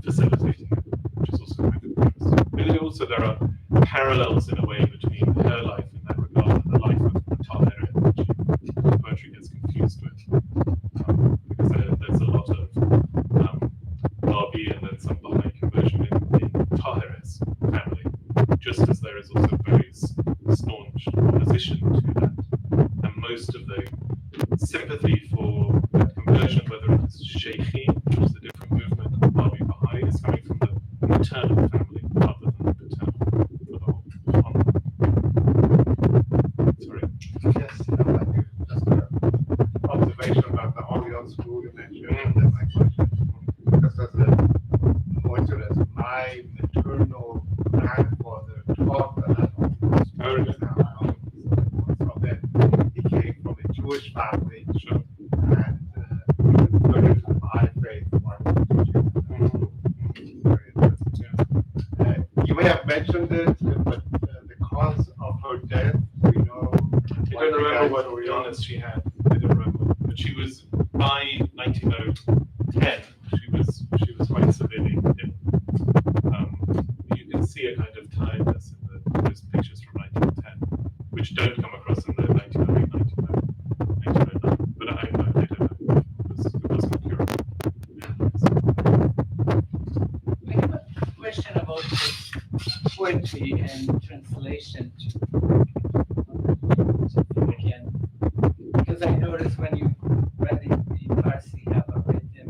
facilitating it, which is also kind of interesting. But also there are parallels in a way between her life in that regard and the life of Tayereh, which the poetry gets confused with. Because there's a lot of Babi and then some Baha'i conversion in Tayereh's family, just as there is also very staunch opposition to that. And most of the sympathy for that conversion, whether it is Sheikhi, which is a different movement, or Babi Baha'i, is coming from the maternal family rather than the paternal for the whole family. Sorry.
Yes, thank you. Just an observation about the Orient school you mentioned, and then my question. Just as a coincidence, my maternal grandfather taught that at Orient school. So then he came from a Jewish family,
Sure.
and he converted to the Baha'i Faith. Very interesting. You may have mentioned it, but the cause of her death, we know.
I don't remember what illness she had. I don't remember. But she was, by 1910, she was quite severely ill. You can see a kind of tiredness in those pictures from 1910, which don't come across in the 1908, 1909. But I don't know. It was incurable.
I have a question about the poetry and translation again, because I noticed when you read it in Farsi, you have a rhythm,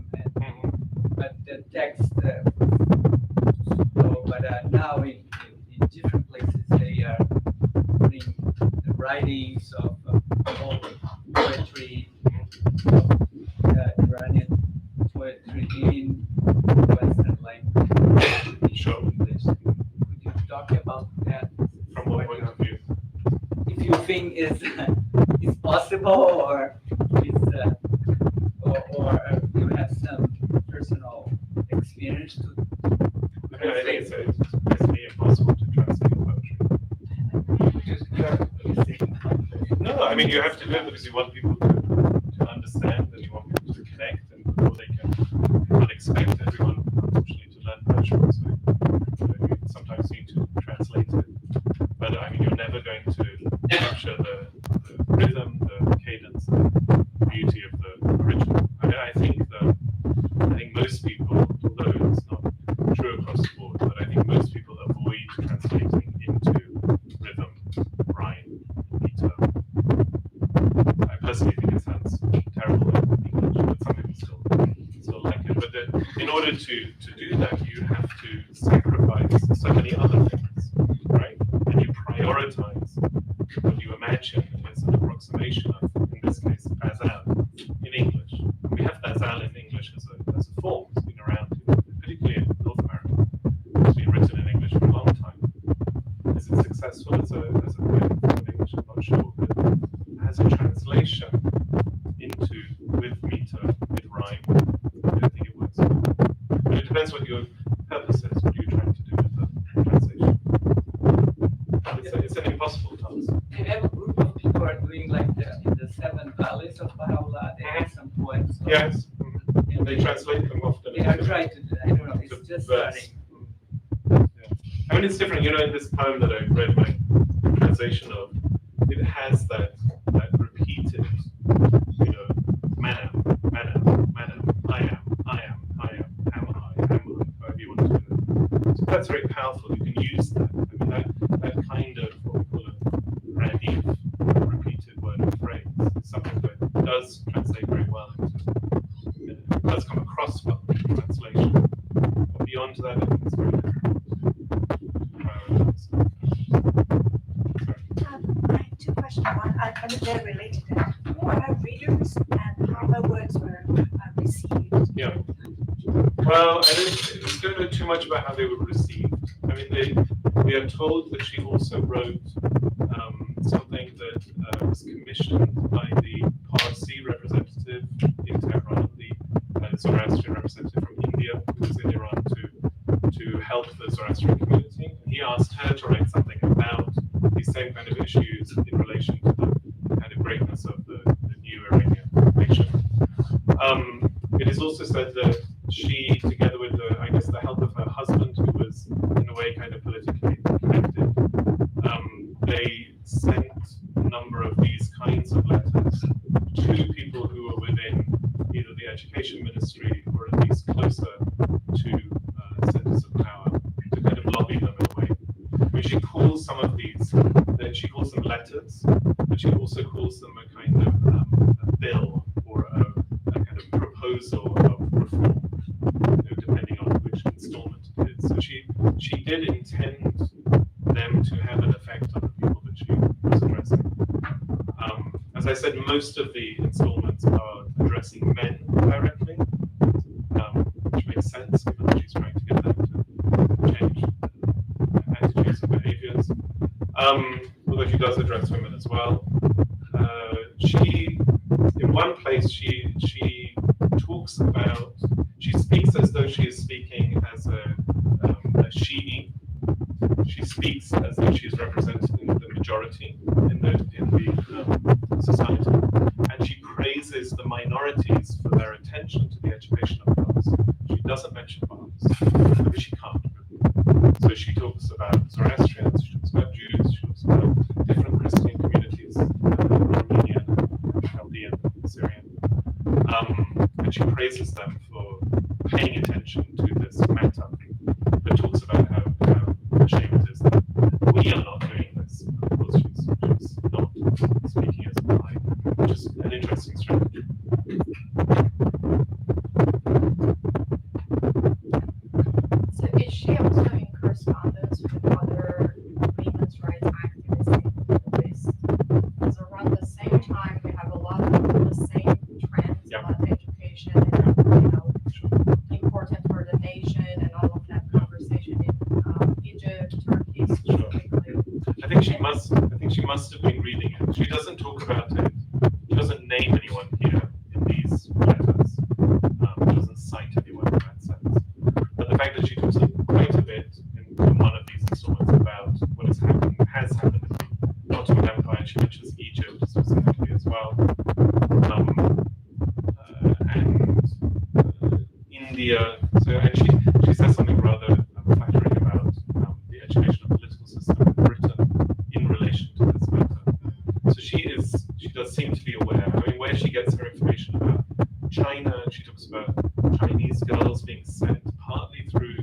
but the text, but now in different places they are putting the writings of old poetry, Iranian poetry in Western language.
Sure.
English. Could you talk about that?
From what point of view?
If you think is possible, or you have some personal experience to.
I think it's basically impossible to translate poetry. No, I mean you have to do it because you want people to understand and you want people to connect, and before they can not expect everyone unfortunately to learn Persian. So you sometimes need to translate it. But I mean you're never going to capture the rhythm, the cadence, the beauty of the original. I think most people, although it's not true across the board, but I think most people avoid translating into rhythm, rhyme, meter. I personally think it sounds terrible in English, but some people still like it. But in order to do that, you have to sacrifice so many other things, right? And you prioritize what you imagine as an approximation of, in this case, Ghazal in English. We have Ghazal in English as a form. It's been around, particularly in North America. It's been written in English for a long time. Is it successful as a poem in English? I'm not sure. But as a translation with meter, with rhyme, I don't think it works. But it depends what your purpose is. What you're trying to do with the translation. It's an impossible task.
You have a group of people who are doing like in the 7 valleys of Baha'ullah, they have some poems.
Yes. They translate them often.
They are trying to do, I don't know, it's just
verse.
starting.
I mean, it's different. In this poem that I read my translation of, it has that repeated, manner, I am, however you want to do it. So that's very powerful. You can use that
they're related. More about readers and how the works were received.
Yeah. Well, I don't know too much about how they were received. I mean, we are told that she also wrote something that was commissioned by the Parsi representative in Tehran, the Zoroastrian representative from India, who was in Iran to help the Zoroastrian community. And he asked her to write something about these same kind of issues in relation to the kind of greatness of the new Iranian nation. It is also said that she, together with the help of her husband, who was in a way kind of politically connected, they sent a number of these kinds of letters to people who were within either the education ministry or at least closer to centers of power to kind of lobby them in a way. I mean, she calls some of these, she calls them letters, but she also calls them a kind of a bill or a kind of proposal of reform, depending on which installment it is. So she did intend them to have an effect on the people that she was addressing. As I said, most of the installments are addressing men directly, which makes sense given that she's trying to get them to change attitudes and behaviors. Although she does address women as well. In one place, she talks about, she speaks as though she is speaking as a Shi'i. She speaks as though she is representing the majority in the society, and she praises the minorities for their attention to the education of girls. She doesn't mention Baha'is, because she can't. So she talks about Zoroastrians, she talks about Jews, she talks about different Christian communities, Armenian, Chaldean, Syrian, and she praises them for paying attention to this matter, but talks about how ashamed it is that we are not doing this, because she's not speaking as a Baha'i, which is an interesting strategy.
So is she also in correspondence with other women's rights activists in the Middle East? Because around the same time we have a lot of the same trends about education and important for the nation and all of that conversation in Egypt, Turkey specifically.
I think she must have been reading it. She doesn't talk about it. She doesn't name anyone here in these letters. She doesn't cite anyone in that sense. But the fact that she talks quite a bit in one of these installments about what has happened in the Ottoman Empire, and she mentions Egypt specifically as well, and India. So, and she says something rather flattering about the educational political system in Britain in relation to this matter. So she does seem to be aware. I mean, where she gets her information about China, she talks about Chinese girls being sent partly through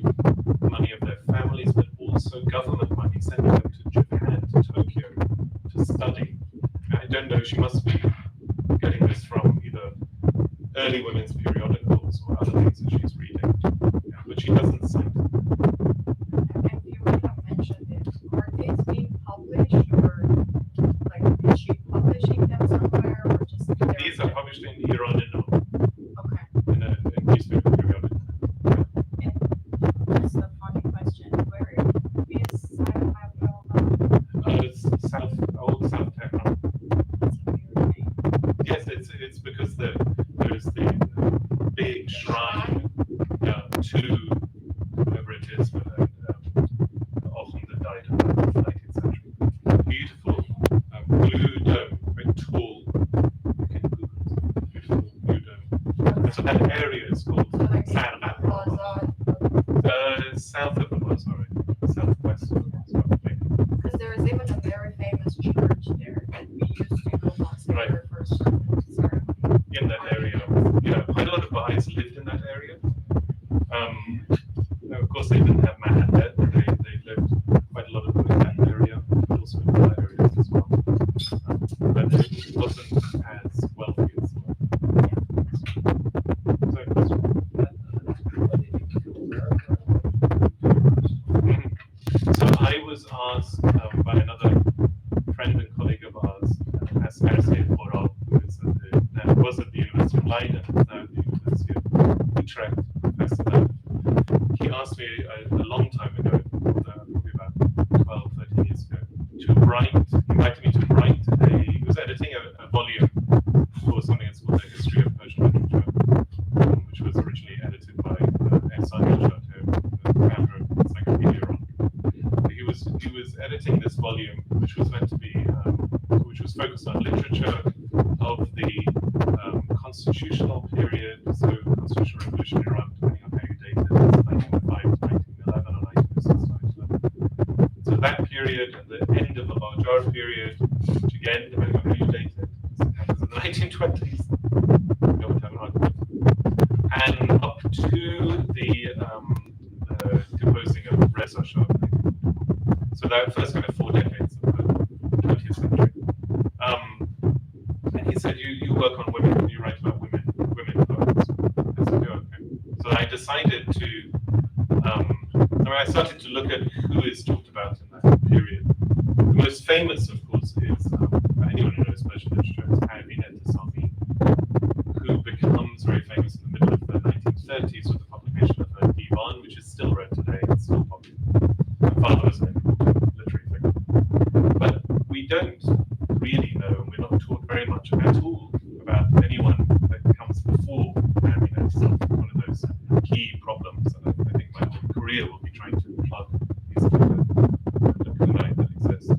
money of their families, but also government money, sending them to Japan, to Tokyo, to study. I don't know, she must be getting this from either early women's periodicals or other things that she's reading. Yeah, but she doesn't cite them.
And you might have mentioned it. Are these being published, or like is she publishing them somewhere, or just
These are published in Iran and
okay?
in a newspaper periodical.
And that's a funny question. Where is Abdu'l-Baha?
It's old South Tehran.
That's a weird name.
Yes, it's because there's the big shrine to whoever it is, Ochum that died in the 19th century. Beautiful blue dome, very tall. You can Google it. Beautiful blue dome. And so that area is called Sarqat. South of the Bazaar, southwest of the Bazaar, maybe.
Because there is even a very famous church there that we used to go once a year for a certain ceremony.
In that area. Yeah, quite a lot of Baha'is lived in that area. Of course, they didn't have Mahadet, but they lived quite a lot of them in that area, but also in other areas as well. But it wasn't as wealthy as well. So I was asked by another friend and colleague of ours Asmat Ashtiyani, who was at the University of Leiden, and now at the University of Utrecht, professor there. He asked me a long time ago, probably about 12, 13 years ago, to write, invited me to write he was editing a volume for something that's called the History of Persian Literature, which was originally edited by Esmat Ashtiyani, the founder of Encyclopedia Iran. He was editing this volume, which was meant to be, which was focused on literature of the constitutional period, so constitutional revolution in Iran, depending on how you date it, 1905 to 1911 or 1906 to 1911. So that period and the end of the Qajar period, which again, depending on how you date it, happens in the 1920s. We don't have an argument. And up to the deposing of Reza Shah. So that first kind of 4 decades of the 20th century. And he said, you work on women, you write about women poets. I said, yeah, okay. So I decided to, I started to look at who is talked about in that period. The most famous, of course, is anyone who knows Persian literature, is Tayereh Tehrani, who becomes very famous in the middle of the 1930s with the publication of her divan, which is still read today and still popular. Her father was an important literary figure. But we don't really know, and we're not taught very much at all about anyone that comes before Tayereh Tehrani. One of those key problems, and I think my whole career will be trying to plug these lacunae that exist.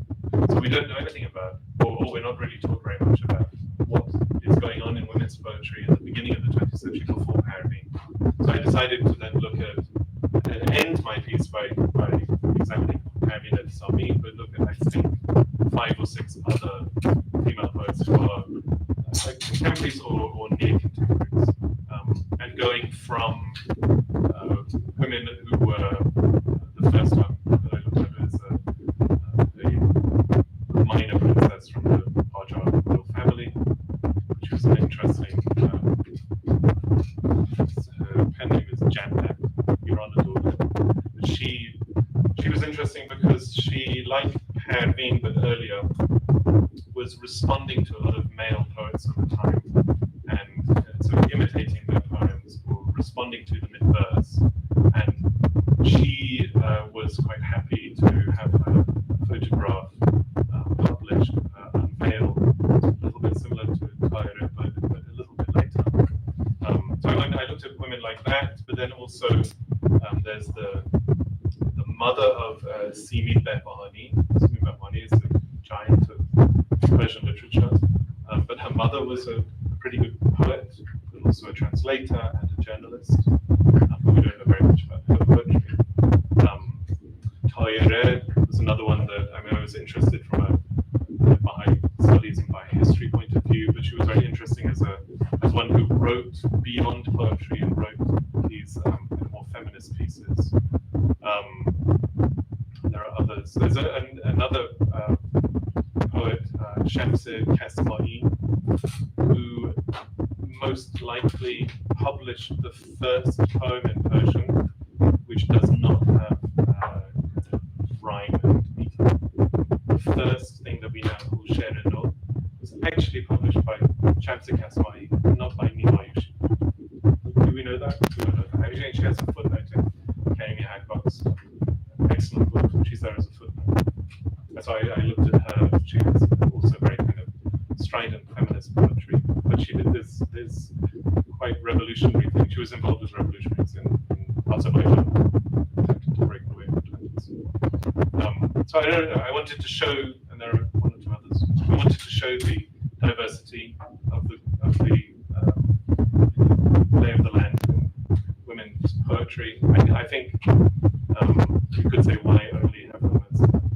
So we don't know anything about, or we're not really taught very much about what is going on in women's poetry at the beginning of the 20th century before Tayereh. So I decided to then look at, and end my piece by examining Tayereh Tehrani, but look at, I think, 5 or 6 other female poets who are like contemporaries or near contemporaries, and going from women who were the first one that I looked at as a minor princess from the Qajar royal family, which was an interesting. Her pen name is Jannat. Iran adored her. But she was interesting because she, like Parviz, but earlier, was responding to a lot of male poets of the time, and sort of imitating their poems or responding to them in verse. And she was quite happy to have her photograph published, unveiled, a little bit similar to Tayereh, but a little bit later. So I looked at women like that, but then also there's the mother of CMEIS Annual. CMEIS Annual is the giant of Persian literature, but her mother was a pretty good poet, but also a translator and a journalist. But we don't know very much about her poetry. Tayereh was another one that I was interested from a Baha'i studies and Baha'i history point of view, but she was very interesting as one who wrote beyond poetry and wrote these more feminist pieces. There are others. There's another poet, Shamsir Kasma'i, who most likely published the first poem in Persian, which does not have rhyme and meter. The first thing that we now call Sher No was actually published by Shamsir Kasma'i, not by Nimayushi. Do we know that? We don't know that. Actually, she has a footnote in Karimi Hagbak's excellent book. She's there as a footnote. That's why I looked at her. She has also very kind of strident feminist poetry, but she did this quite revolutionary thing. She was involved with revolutionaries in Azerbaijan, attempted to break away from the 20s. So I wanted to show, and there are 1 or 2 others. I wanted to show the diversity of the lay of the land in women's poetry. I think you could say why only have them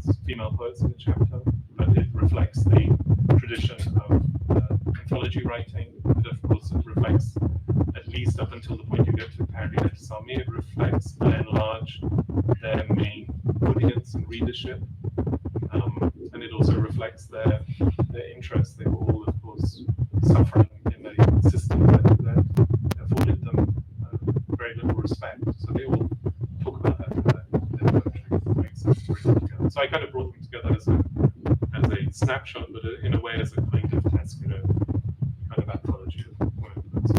as female poets in the chapter, but it reflects the tradition of anthology writing. It of course it reflects, at least up until the point you get to Tayereh Tehrani, it reflects by and large their main audience and readership, and it also reflects their interest. They were all, of course, suffering in a system that afforded them very little respect. So they all talk about that in their poetry. It makes sense to bring them together. So I kind of brought them together as a snapshot, but in a way as a kind of task, kind of anthology of women's.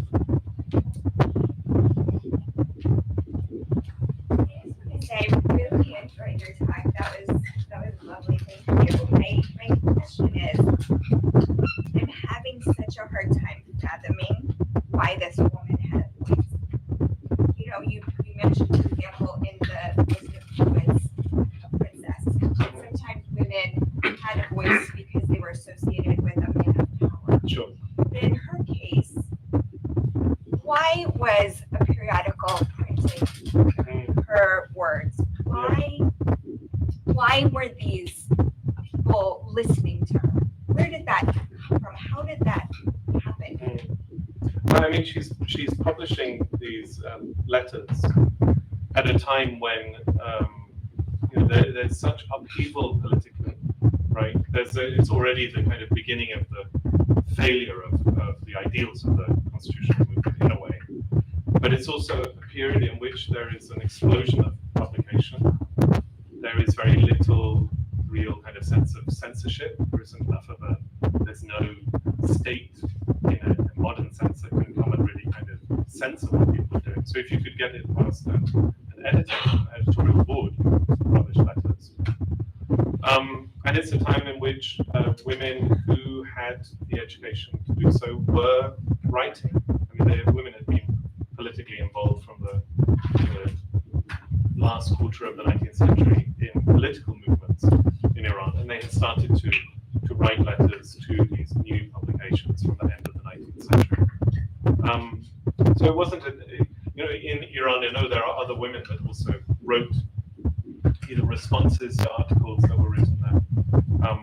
I really enjoyed your talk. That was lovely. Thank you. My question is, I'm having such a hard time fathoming why this woman had a voice. You know, you mentioned, for example, in the Most of Women's Princess, sometimes women had a voice because they were associated with a man of power.
Sure.
But in her case, why was a periodical printing her words? Why were these people listening to her? Where did that come from? How did that happen?
Well, I mean, she's publishing these letters at a time when there's such upheaval politically, right? It's already the kind of beginning of the failure of the ideals of the constitutional movement in a way, but it's also a period in which there is an explosion of publication. There is very little real kind of sense of censorship. There isn't enough of there's no state in a modern sense that can come and really kind of censor what people are doing. So if you could get it past an editor, an editorial board, publish letters. And it's a time in which women who had the education to do so were writing. I mean, women had been politically involved from the last quarter of the 19th century in political movements in Iran, and they had started to write letters to these new publications from the end of the 19th century. So it wasn't, in Iran, I know there are other women that also wrote either responses to articles that were written there.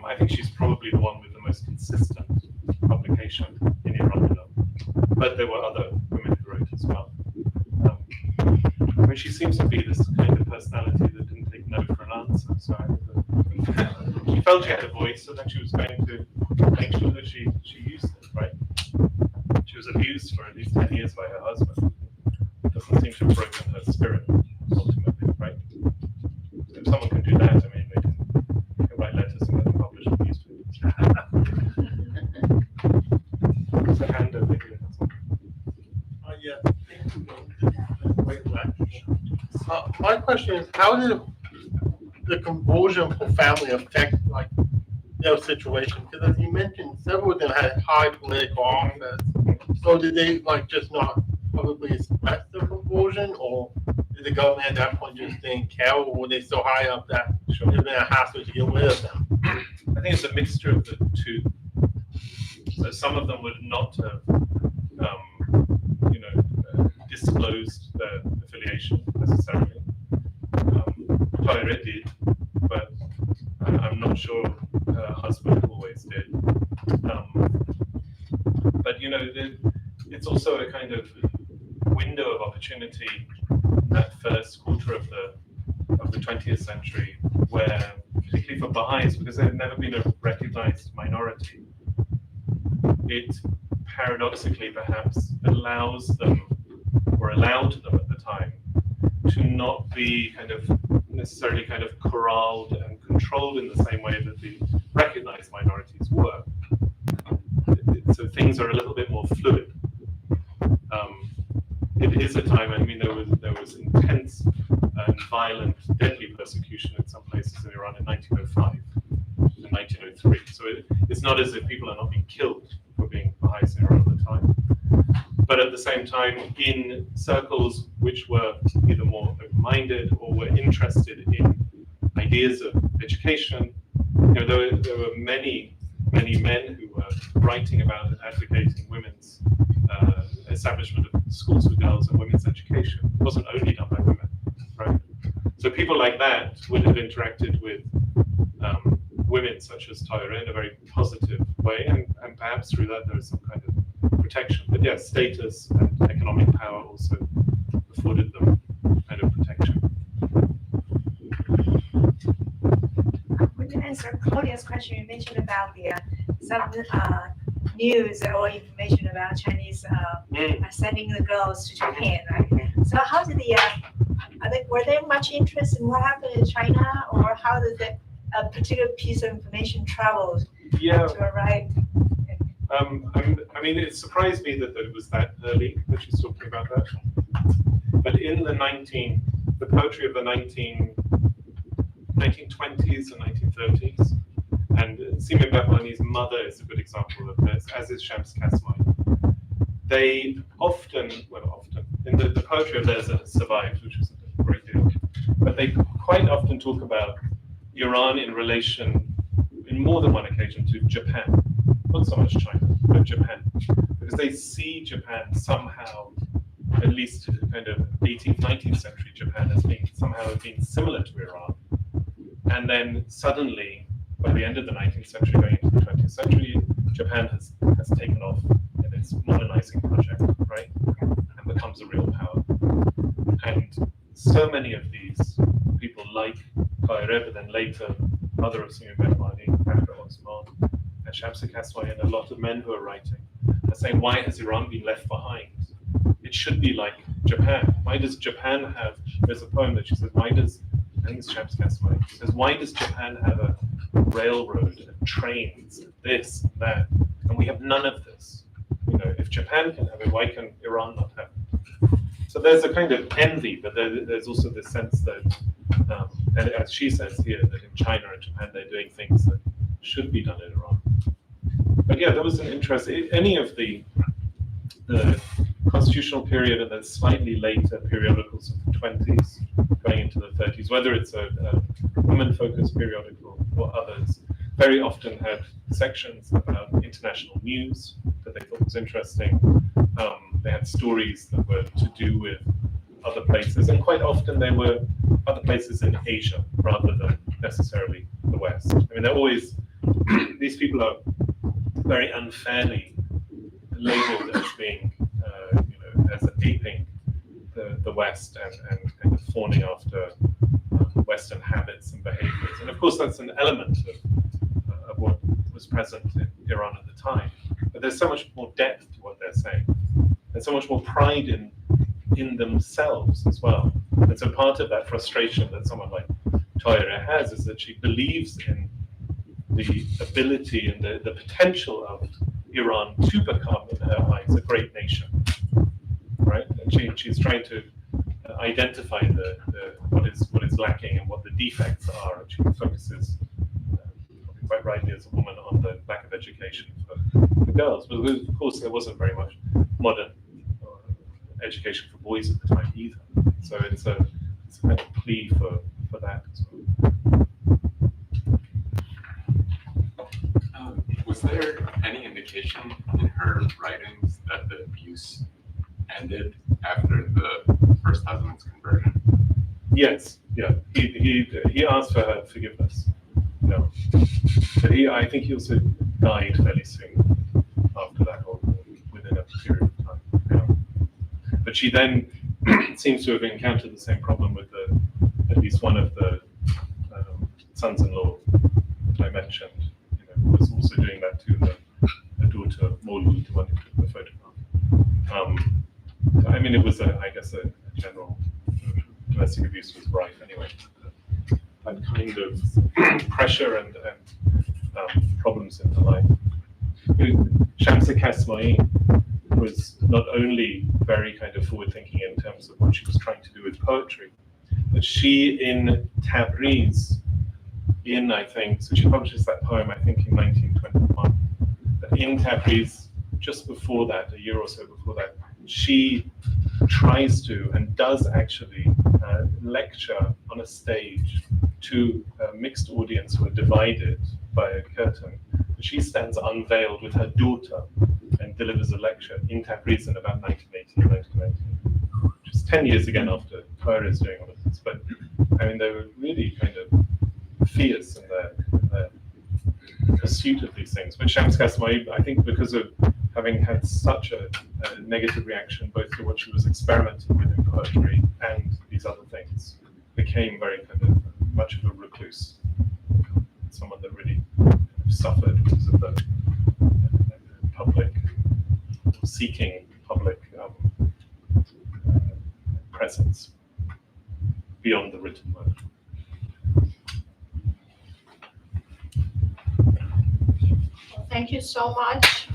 I think she's probably the one with the most consistent publication in Iran, but there were other women who wrote as well. I mean, she seems to be this kind of personality that didn't take no for an answer. So she felt she had a voice, and then she was going to make sure that she used it, right? She was abused for at least 10 years by her husband. It doesn't seem to have broken her spirit, ultimately, right? So if someone can do that, I mean, they can write letters and get them published in newspapers. It's a hand over here.
Yeah. My question is, how did the convulsion for family affect their situation? Because as you mentioned, several of them had high political office. So did they just not publicly express the convulsion, or did the government at that point just didn't care, or were they so high up that it would have been a hassle to get rid of them?
I think it's a mixture of the two. So some of them would not have, disclosed their affiliation necessarily. Tayereh did, but I'm not sure her husband always did. But it's also a kind of window of opportunity in that first quarter of the 20th century, where particularly for Baha'is, because they've never been a recognized minority, it paradoxically perhaps allows them, or allowed them at the time, to not be necessarily corralled and controlled in the same way that the recognized minorities were. So things are a little bit more fluid. It is a time, I mean, there was intense and violent, deadly persecution in some places in Iran in 1905 and 1903. So it's not as if people are not being killed for being Baha'is in Iran at the time. But at the same time, in circles which were either more open-minded or were interested in ideas of education, there were many men who were writing about and advocating women's establishment of schools for girls and women's education. It wasn't only done by women, right? So people like that would have interacted with women such as Tayereh in a very positive way, and perhaps through that there was some kind of protection. But yes, status and economic power also afforded them kind of protection.
When you answer Claudia's question, you mentioned about some news or information about Chinese sending the girls to Japan, right? So how did were there much interest in what happened in China, or how did a particular piece of information travel
Yeah.
to write.
I mean, it surprised me that it was that early that she's talking about that. But in the poetry of the 1920s and 1930s, and CMEIS Annual mother is a good example of this, as is Shams Kasmai. They often, in the poetry of theirs that has survived, which is a great deal, but they quite often talk about Iran in relation, in more than one occasion, to Japan. Not so much China, but Japan. Because they see Japan somehow, at least kind of 18th, 19th century Japan as being somehow being similar to Iran. And then suddenly, by the end of the 19th century, going into the 20th century, Japan has taken off in its modernizing project, right? And becomes a real power. And so many of these people like Tayereh, but then later, mother of CMEIS Annual, Osman, and Shams Kasmai, and a lot of men who are writing, are saying, why has Iran been left behind? It should be like Japan. Why does Japan have, there's a poem that she says, I think it's Shams Kasmai, she says, why does Japan have a railroad and trains and this and that? And we have none of this. You know, if Japan can have it, why can Iran not have it? So there's a kind of envy, but there's also this sense that, and as she says here, that in China and Japan they're doing things that should be done in Iran. But yeah, that was an interest. Any of the constitutional period and the slightly later periodicals of the 20s, going into the 30s, whether it's a women-focused periodical or others, very often had sections about international news that they thought was interesting. They had stories that were to do with other places, and quite often they were other places in Asia rather than necessarily the West. I mean, they're always, these people are very unfairly labeled as being, as aping the West and kind of fawning after Western habits and behaviors. And of course, that's an element of what was present in Iran at the time. But there's so much more depth to what they're saying. There's so much more pride in themselves as well. And so part of that frustration that someone like Tayereh has is that she believes in the ability and the potential of Iran to become, in her eyes, a great nation, right? And she's trying to identify what is lacking and what the defects are. And she focuses, quite rightly as a woman, on the lack of education for girls. But of course, there wasn't very much modern education for boys at the time either. So it's a kind of plea for that as well.
Was there any indication in her writings that the abuse ended after the first husband's conversion?
Yes, yeah. He asked for her forgiveness. No, but I think he also died fairly soon after that, or within a period of time. Yeah. But she then seems to have encountered the same problem with at least one of the sons-in-law that I mentioned. Was also doing that to the daughter, Maulud, the one who took the photograph. I mean, it was, I guess, a general domestic abuse was rife anyway. That kind of pressure and problems in her life. Shams Kasmai was not only very kind of forward-thinking in terms of what she was trying to do with poetry, but she, in Tabriz, so she publishes that poem, I think, in 1921. But in Tabriz, just before that, a year or so before that, she tries to and does actually lecture on a stage to a mixed audience who are divided by a curtain. She stands unveiled with her daughter and delivers a lecture in Tabriz in about 1918 or 1919, which is 10 years again after Qajar is doing all of this. But I mean, they were really kind of fierce in their pursuit of these things. But Shams Kasmai, I think, because of having had such a negative reaction both to what she was experimenting with in poetry and these other things, became very kind of much of a recluse, someone that really suffered because of the public seeking public presence beyond the written word.
Thank you so much